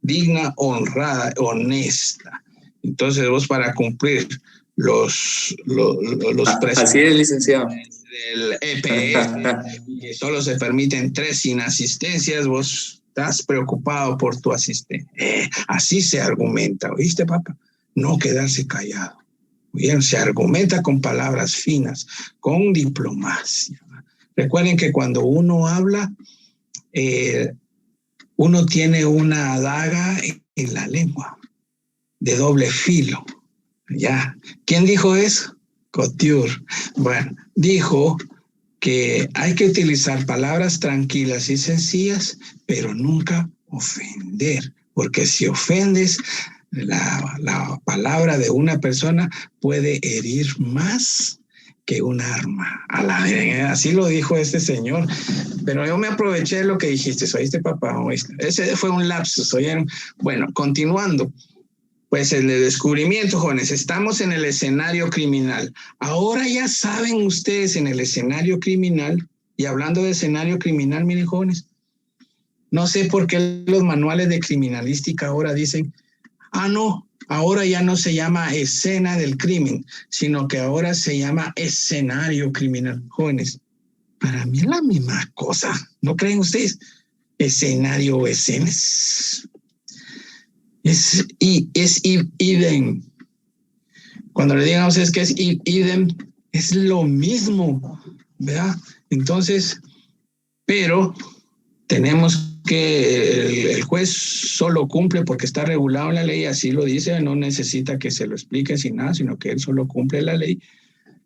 digna, honrada, honesta. Entonces vos, para cumplir los así es, licenciado, del EPS, que solo se permiten 3 inasistencias, vos estás preocupado por tu asistente. Así se argumenta, ¿oíste, papá? No quedarse callado. Bien, se argumenta con palabras finas, con diplomacia. Recuerden que cuando uno habla, uno tiene una daga en la lengua, de doble filo. Ya. ¿Quién dijo eso? Couture. Bueno, dijo que hay que utilizar palabras tranquilas y sencillas, pero nunca ofender, porque si ofendes, la palabra de una persona puede herir más que un arma. Así lo dijo este señor. Pero yo me aproveché de lo que dijiste. ¿Oíste, papá? ¿Oíste? Ese fue un lapsus, ¿oyeron? Bueno, continuando. Pues en el descubrimiento, jóvenes, estamos en el escenario criminal. Ahora ya saben ustedes en el escenario criminal, y hablando de escenario criminal, miren, jóvenes, no sé por qué los manuales de criminalística ahora dicen, no, ahora ya no se llama escena del crimen, sino que ahora se llama escenario criminal. Jóvenes, para mí es la misma cosa, ¿no creen ustedes? Escenario o escenas. Es idem. Cuando le digan a ustedes que es idem, es lo mismo, ¿verdad? Entonces, pero tenemos que el juez solo cumple porque está regulado en la ley, así lo dice, no necesita que se lo explique sin nada, sino que él solo cumple la ley.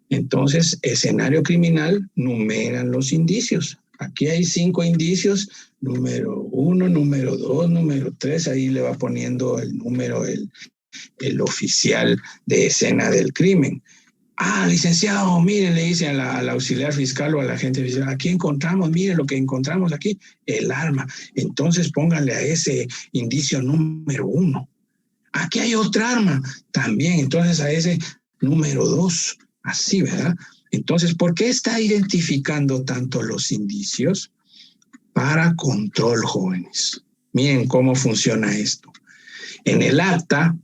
Entonces, escenario criminal, numeran los indicios. Aquí hay 5 indicios, número 1, número 2, número 3, ahí le va poniendo el número el oficial de escena del crimen. Licenciado, mire, le dice al auxiliar fiscal o al agente fiscal, aquí encontramos, mire lo que encontramos aquí, el arma. Entonces pónganle a ese indicio número 1. Aquí hay otra arma también, entonces a ese número 2, así, ¿verdad? Entonces, ¿por qué está identificando tanto los indicios? Para control, jóvenes. Miren cómo funciona esto. En el acta,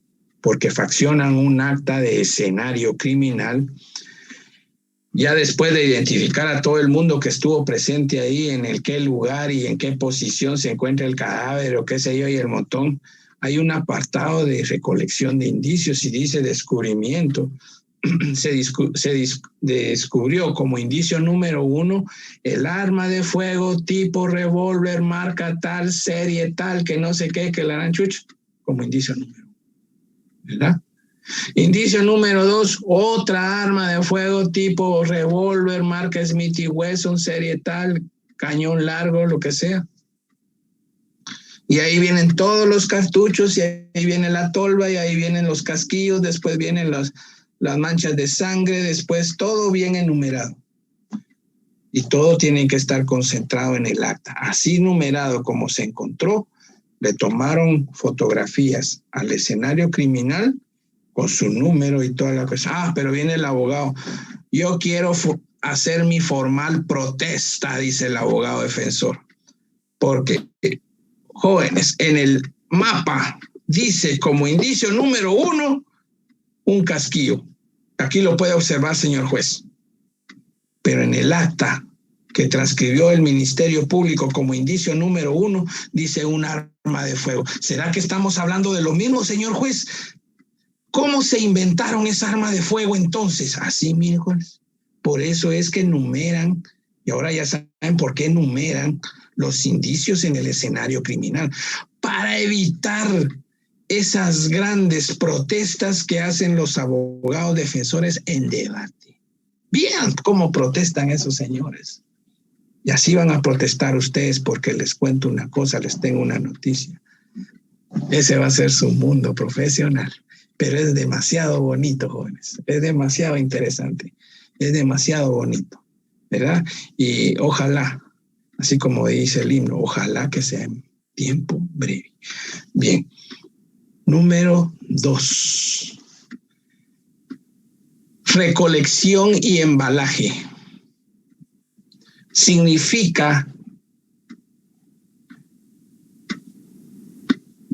porque faccionan un acta de escenario criminal, ya después de identificar a todo el mundo que estuvo presente ahí, en qué lugar y en qué posición se encuentra el cadáver o qué sé yo y el montón, hay un apartado de recolección de indicios y dice descubrimiento. Se descubrió como indicio número 1 el arma de fuego tipo revólver, marca tal, serie tal, que no sé qué, que la aranchucha, como indicio número 1, ¿verdad? Indicio número 2, otra arma de fuego tipo revólver, marca Smith & Wesson, serie tal, cañón largo, lo que sea. Y ahí vienen todos los cartuchos, y ahí viene la tolva, y ahí vienen los casquillos, después vienen las manchas de sangre, después todo bien enumerado. Y todo tiene que estar concentrado en el acta. Así numerado como se encontró, le tomaron fotografías al escenario criminal con su número y toda la cosa. Pero viene el abogado. Yo quiero hacer mi formal protesta, dice el abogado defensor. Porque, jóvenes, en el mapa dice como indicio número 1 un casquillo. Aquí lo puede observar, señor juez. Pero en el acta que transcribió el Ministerio Público como indicio número 1, dice un arma de fuego. ¿Será que estamos hablando de lo mismo, señor juez? ¿Cómo se inventaron esa arma de fuego entonces? Así, miren, juez. Por eso es que numeran, y ahora ya saben por qué numeran los indicios en el escenario criminal, para evitar esas grandes protestas que hacen los abogados defensores en debate. Vean cómo protestan esos señores. Y así van a protestar ustedes, porque les cuento una cosa, les tengo una noticia. Ese va a ser su mundo profesional, pero es demasiado bonito, jóvenes. Es demasiado interesante, es demasiado bonito, ¿verdad? Y ojalá, así como dice el himno, ojalá que sea en tiempo breve. Bien. Número 2. Recolección y embalaje. Significa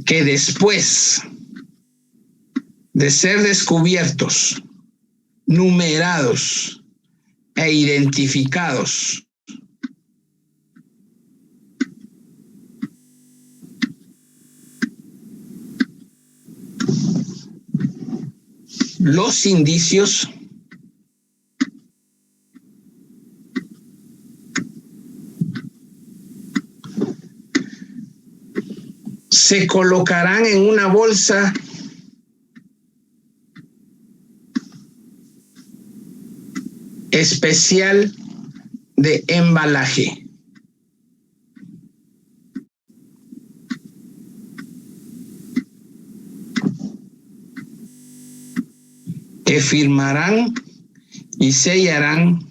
que después de ser descubiertos, numerados e identificados, los indicios se colocarán en una bolsa especial de embalaje. Que firmarán y sellarán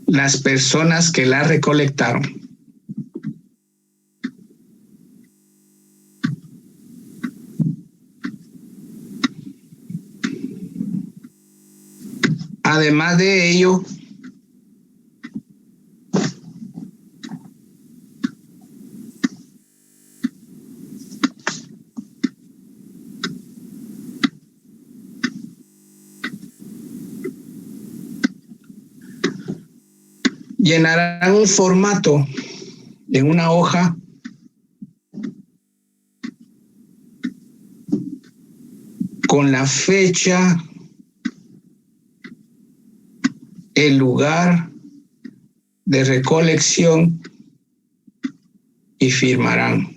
las personas que la recolectaron. Además de ello, llenarán un formato en una hoja con la fecha, el lugar de recolección y firmarán.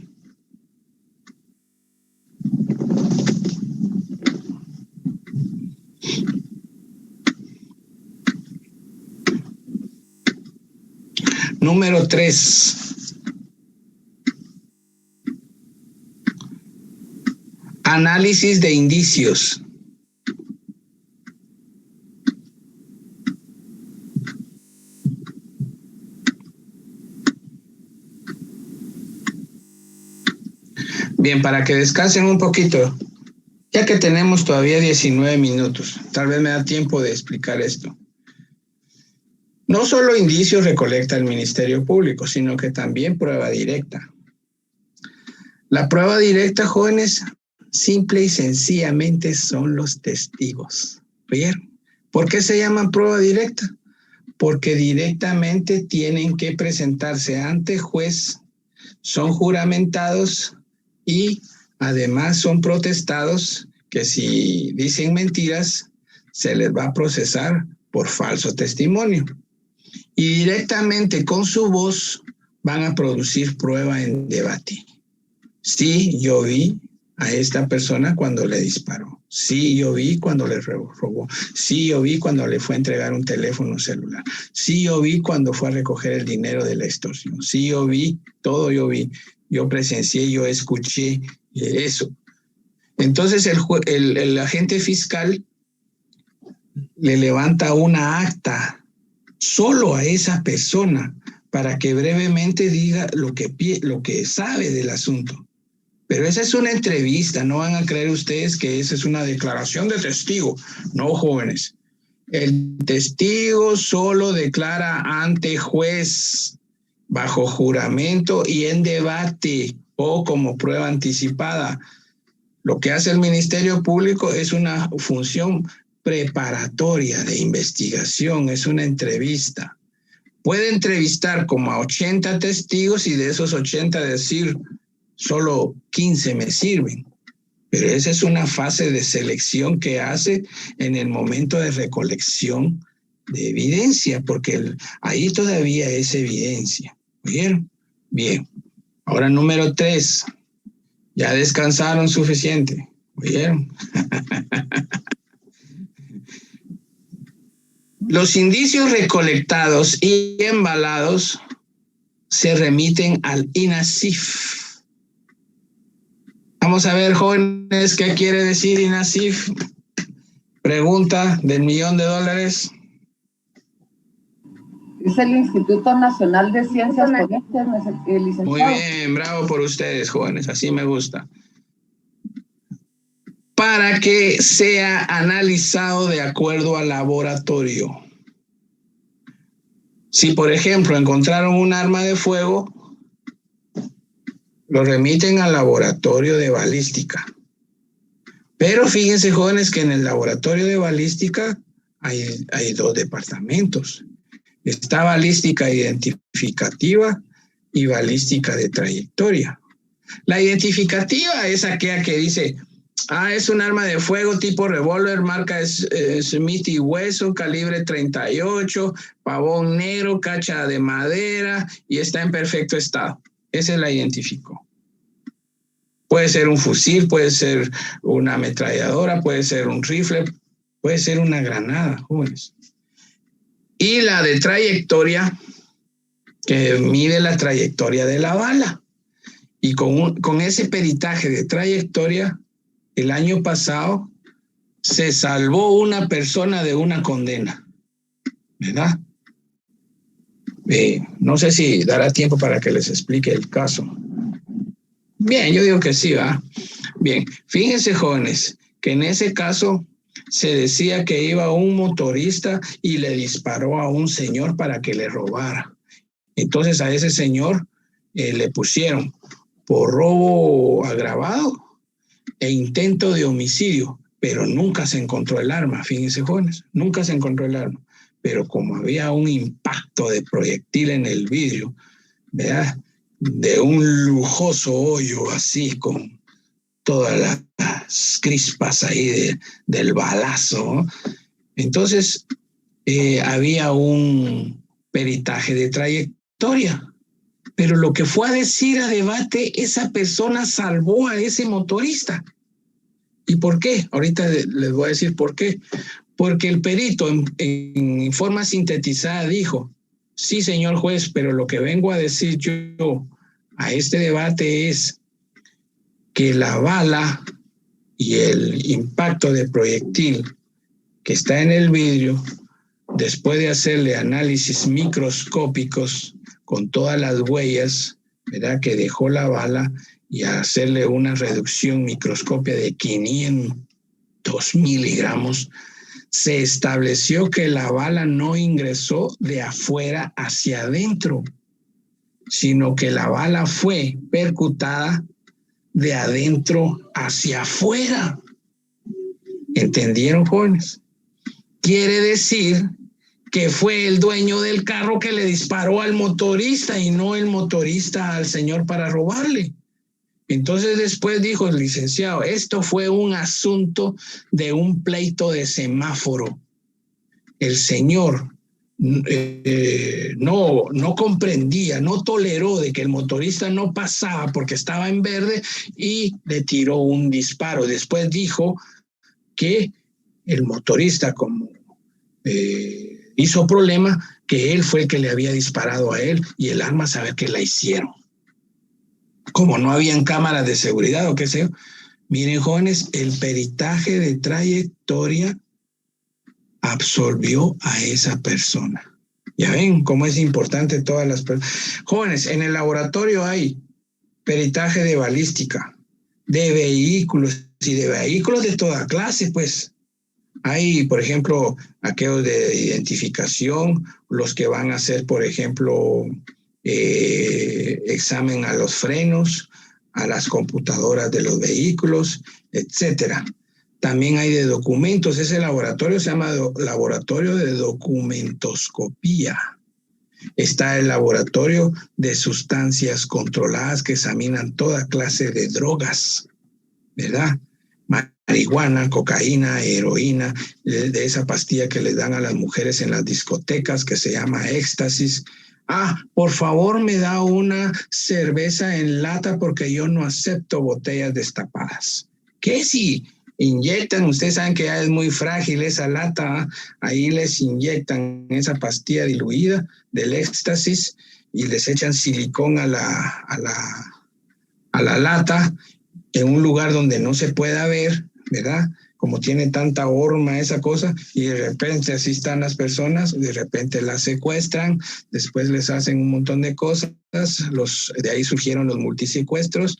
Número 3. Análisis de indicios. Bien, para que descansen un poquito, ya que tenemos todavía 19 minutos, tal vez me da tiempo de explicar esto. No solo indicios recolecta el Ministerio Público, sino que también prueba directa. La prueba directa, jóvenes, simple y sencillamente son los testigos. ¿Vieron? ¿Por qué se llaman prueba directa? Porque directamente tienen que presentarse ante juez, son juramentados y además son protestados que si dicen mentiras se les va a procesar por falso testimonio. Y directamente con su voz van a producir prueba en debate. Sí, yo vi a esta persona cuando le disparó. Sí, yo vi cuando le robó. Sí, yo vi cuando le fue a entregar un teléfono celular. Sí, yo vi cuando fue a recoger el dinero de la extorsión. Sí, yo vi, todo yo vi. Yo presencié, yo escuché eso. Entonces el agente fiscal le levanta una acta solo a esa persona para que brevemente diga lo que sabe del asunto. Pero esa es una entrevista, no van a creer ustedes que esa es una declaración de testigo. No, jóvenes. El testigo solo declara ante juez, bajo juramento y en debate o como prueba anticipada. Lo que hace el Ministerio Público es una función preparatoria de investigación, es una entrevista. Puede entrevistar como a 80 testigos y de esos 80 decir solo 15 me sirven. Pero esa es una fase de selección que hace en el momento de recolección de evidencia, porque ahí todavía es evidencia. ¿Vieron? Bien. Ahora número 3. Ya descansaron suficiente. ¿Vieron? Los indicios recolectados y embalados se remiten al INASIF. Vamos a ver, jóvenes, ¿qué quiere decir INASIF? Pregunta del $1.000.000. Es el Instituto Nacional de Ciencias Forenses, licenciado. Muy bien, bravo por ustedes, jóvenes, así me gusta. Para que sea analizado de acuerdo al laboratorio. Si, por ejemplo, encontraron un arma de fuego, lo remiten al laboratorio de balística. Pero fíjense, jóvenes, que en el laboratorio de balística hay 2 departamentos. Está balística identificativa y balística de trayectoria. La identificativa es aquella que dice, es un arma de fuego tipo revólver, marca Smith y Wesson, calibre 38, pavón negro, cacha de madera y está en perfecto estado. Esa la identificó. Puede ser un fusil, puede ser una ametralladora, puede ser un rifle, puede ser una granada, jóvenes. Y la de trayectoria, que mide la trayectoria de la bala. Y con ese peritaje de trayectoria, el año pasado se salvó una persona de una condena, ¿verdad? No sé si dará tiempo para que les explique el caso. Bien, yo digo que sí, ¿va? Bien, fíjense, jóvenes, que en ese caso se decía que iba un motorista y le disparó a un señor para que le robara. Entonces a ese señor le pusieron por robo agravado e intento de homicidio, pero nunca se encontró el arma, fíjense, jóvenes, nunca se encontró el arma. Pero como había un impacto de proyectil en el vidrio, ¿verdad?, de un lujoso hoyo así con todas las crispas ahí del balazo, ¿no? Entonces había un peritaje de trayectoria, pero lo que fue a decir a debate, esa persona salvó a ese motorista. ¿Y por qué? Ahorita les voy a decir por qué. Porque el perito en forma sintetizada dijo: sí, señor juez, pero lo que vengo a decir yo a este debate es que la bala y el impacto de proyectil que está en el vidrio, después de hacerle análisis microscópicos con todas las huellas, ¿verdad?, que dejó la bala, y hacerle una reducción microscópica de 500 miligramos, se estableció que la bala no ingresó de afuera hacia adentro, sino que la bala fue percutada de adentro hacia afuera. ¿Entendieron, jóvenes? Quiere decir que fue el dueño del carro que le disparó al motorista y no el motorista al señor para robarle. Entonces después dijo el licenciado: esto fue un asunto de un pleito de semáforo. El señor no comprendía, no toleró de que el motorista no pasaba porque estaba en verde y le tiró un disparo. Después dijo que el motorista, como hizo problema, que él fue el que le había disparado a él, y el arma sabe que la hicieron. Como no habían cámaras de seguridad o qué sé yo. Miren, jóvenes, el peritaje de trayectoria absolvió a esa persona. Ya ven cómo es importante todas las personas. Jóvenes, en el laboratorio hay peritaje de balística, de vehículos y de vehículos de toda clase, pues. Hay, por ejemplo, aquellos de identificación, los que van a hacer, por ejemplo, examen a los frenos, a las computadoras de los vehículos, etcétera. También hay de documentos. Ese laboratorio se llama laboratorio de documentoscopía. Está el laboratorio de sustancias controladas que examinan toda clase de drogas, ¿verdad? Marihuana, cocaína, heroína, de esa pastilla que les dan a las mujeres en las discotecas que se llama éxtasis. Por favor, me da una cerveza en lata porque yo no acepto botellas destapadas. ¿Qué si inyectan? Ustedes saben que ya es muy frágil esa lata, ahí les inyectan esa pastilla diluida del éxtasis y les echan silicón a la lata en un lugar donde no se pueda ver, ¿verdad? Como tiene tanta horma esa cosa, y de repente así están las personas, de repente las secuestran, después les hacen un montón de cosas, de ahí surgieron los multisecuestros,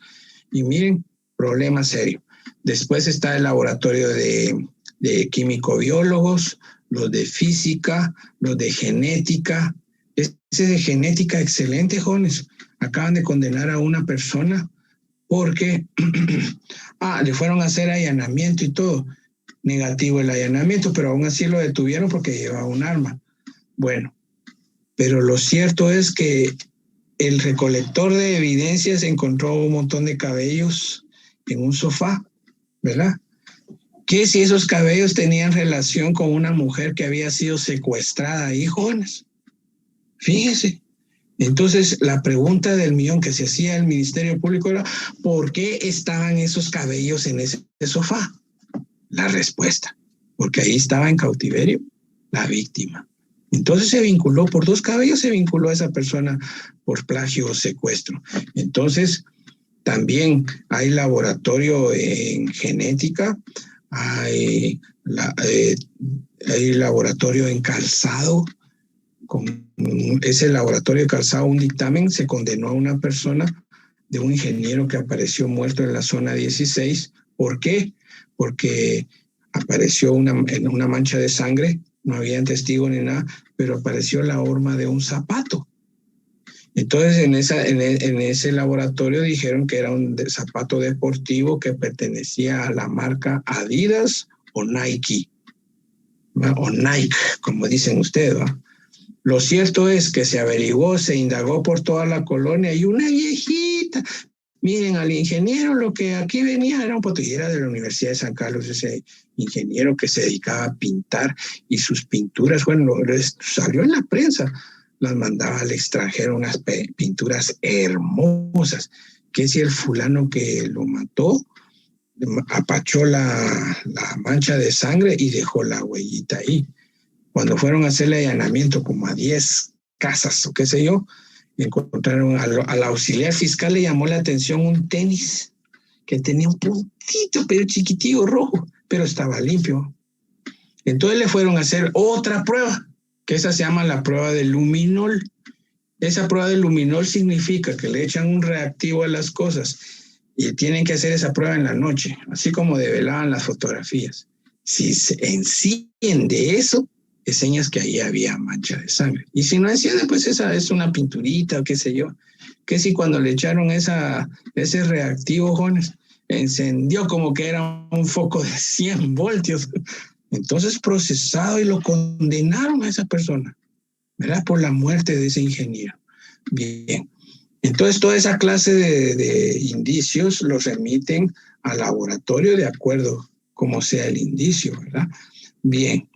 y miren, problema serio. Después está el laboratorio de químico-biólogos, los de física, los de genética. Ese de genética, excelente, jóvenes. Acaban de condenar a una persona porque le fueron a hacer allanamiento y todo. Negativo el allanamiento, pero aún así lo detuvieron porque llevaba un arma. Bueno, pero lo cierto es que el recolector de evidencias encontró un montón de cabellos en un sofá, ¿verdad? ¿Qué si esos cabellos tenían relación con una mujer que había sido secuestrada ahí, jóvenes? Fíjense. Entonces, la pregunta del millón que se hacía el Ministerio Público era: ¿por qué estaban esos cabellos en ese sofá? La respuesta: porque ahí estaba en cautiverio la víctima. Entonces se vinculó por 2 cabellos, se vinculó a esa persona por plagio o secuestro. Entonces, también hay laboratorio en genética, hay laboratorio en calzado, con ese laboratorio de calzado, un dictamen, se condenó a una persona de un ingeniero que apareció muerto en la zona 16. ¿Por qué? Porque apareció en una mancha de sangre, no había testigo ni nada, pero apareció la horma de un zapato. Entonces en ese laboratorio dijeron que era un zapato deportivo que pertenecía a la marca Adidas o Nike, ¿va? O Nike, como dicen ustedes, ¿va? Lo cierto es que se averiguó, se indagó por toda la colonia y una viejita, miren, al ingeniero lo que aquí venía era un potillera de la Universidad de San Carlos, ese ingeniero que se dedicaba a pintar, y sus pinturas, bueno, salió en la prensa, las mandaba al extranjero, unas pinturas hermosas, que si el fulano que lo mató apachó la mancha de sangre y dejó la huellita ahí. Cuando fueron a hacerle allanamiento como a 10 casas o qué sé yo, encontraron al auxiliar fiscal, le llamó la atención un tenis que tenía un puntito, pero chiquitito, rojo, pero estaba limpio. Entonces le fueron a hacer otra prueba, que esa se llama la prueba de luminol. Esa prueba de luminol significa que le echan un reactivo a las cosas y tienen que hacer esa prueba en la noche, así como develaban las fotografías. Si se enciende eso, enseñas que ahí había mancha de sangre. Y si no enciende, pues esa es una pinturita o qué sé yo. Que si cuando le echaron ese reactivo, jóvenes, encendió como que era un foco de 100 voltios. Entonces procesado y lo condenaron a esa persona, ¿verdad? Por la muerte de ese ingeniero. Bien. Entonces toda esa clase de indicios los remiten al laboratorio de acuerdo como sea el indicio, ¿verdad? Bien.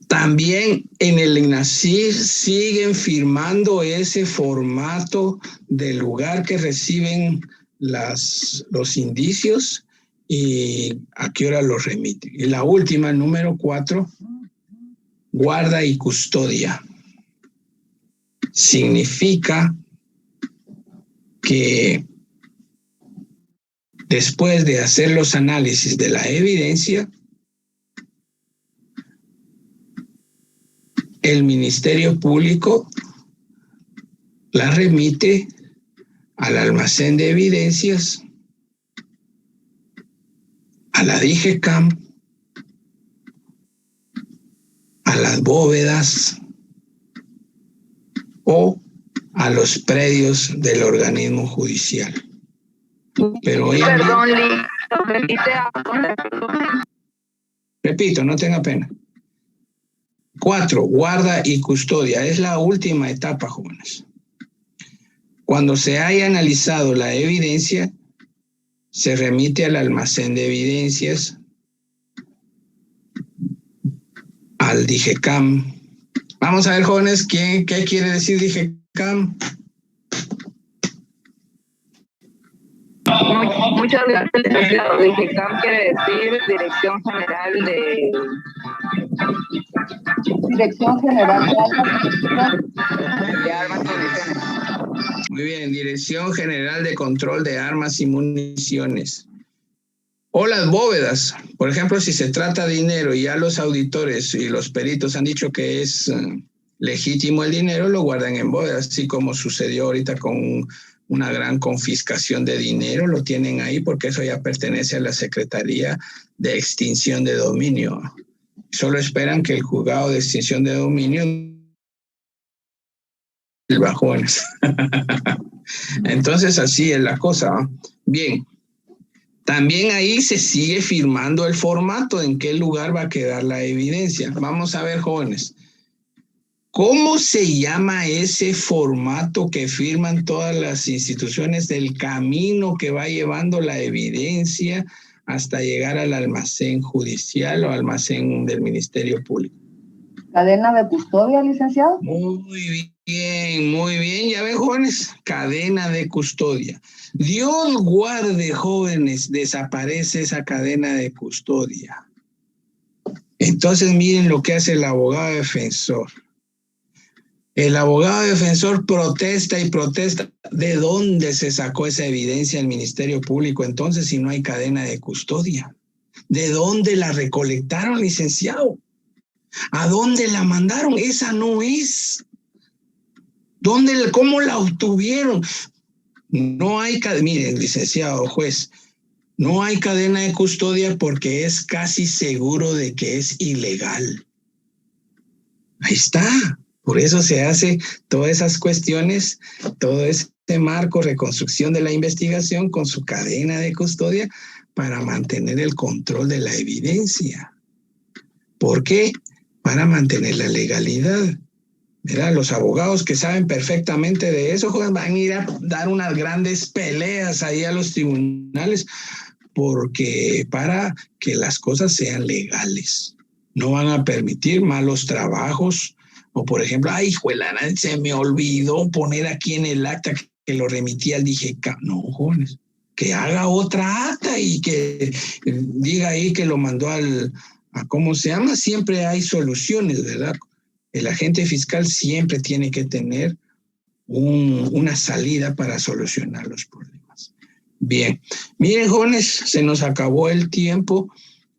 También en el INACIR siguen firmando ese formato del lugar que reciben los indicios y a qué hora los remiten. Y la última, número 4, guarda y custodia. Significa que después de hacer los análisis de la evidencia, el Ministerio Público la remite al almacén de evidencias, a la DIGECAM, a las bóvedas o a los predios del organismo judicial. Pero hoy repito, no tenga pena. 4, guarda y custodia. Es la última etapa, jóvenes. Cuando se haya analizado la evidencia, se remite al almacén de evidencias, al DIGECAM. Vamos a ver, jóvenes, ¿qué quiere decir DIGECAM? Muchas gracias. DIGECAM quiere decir Dirección General de Armas y Municiones. Muy bien, Dirección General de Control de Armas y Municiones. O las bóvedas. Por ejemplo, si se trata de dinero y ya los auditores y los peritos han dicho que es legítimo el dinero, lo guardan en bóvedas, así como sucedió ahorita con una gran confiscación de dinero, lo tienen ahí porque eso ya pertenece a la Secretaría de Extinción de Dominio. Solo esperan que el juzgado de extinción de dominio bajones. Entonces así es la cosa, ¿no? Bien, también ahí se sigue firmando el formato en qué lugar va a quedar la evidencia. Vamos a ver, jóvenes, ¿cómo se llama ese formato que firman todas las instituciones del camino que va llevando la evidencia hasta llegar al almacén judicial o almacén del Ministerio Público? ¿Cadena de custodia, licenciado? Muy bien, ya ven, jóvenes, cadena de custodia. Dios guarde, jóvenes, desaparece esa cadena de custodia. Entonces miren lo que hace el abogado defensor. El abogado defensor protesta y protesta. ¿De dónde se sacó esa evidencia del Ministerio Público entonces si no hay cadena de custodia? ¿De dónde la recolectaron, licenciado? ¿A dónde la mandaron? Esa no es. ¿Cómo la obtuvieron? No hay, mire, licenciado juez, no hay cadena de custodia porque es casi seguro de que es ilegal. Ahí está. Por eso se hace todas esas cuestiones, todo ese marco, reconstrucción de la investigación con su cadena de custodia para mantener el control de la evidencia. ¿Por qué? Para mantener la legalidad. Mira, los abogados que saben perfectamente de eso van a ir a dar unas grandes peleas ahí a los tribunales porque para que las cosas sean legales. No van a permitir malos trabajos o, por ejemplo, ay, juelana, se me olvidó poner aquí en el acta que lo remití al DIGECA. No, jóvenes, que haga otra acta y que diga ahí que lo mandó a ¿cómo se llama? Siempre hay soluciones, ¿verdad? El agente fiscal siempre tiene que tener una salida para solucionar los problemas. Bien, miren, jóvenes, se nos acabó el tiempo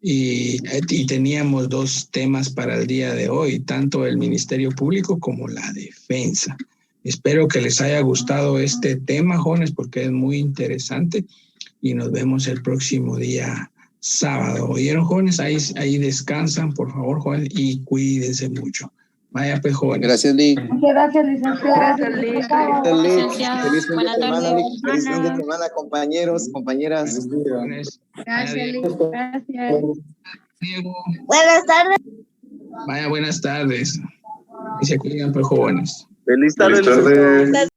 y teníamos 2 temas para el día de hoy, tanto el Ministerio Público como la defensa. Espero que les haya gustado este tema, jóvenes, porque es muy interesante y nos vemos el próximo día sábado. ¿Oyeron, jóvenes? Ahí descansan, por favor, jóvenes, y cuídense mucho. Vaya, pues, jóvenes. Gracias, Lick. Gracias, licenciado. Gracias, Lick. Feliz fin de Buenas semana, tardes. Lick. Feliz fin de semana, compañeros, compañeras. Gracias, Lick. Gracias. Buenas tardes. Vaya, buenas tardes. Y se cuidan, pues, jóvenes. Feliz tarde.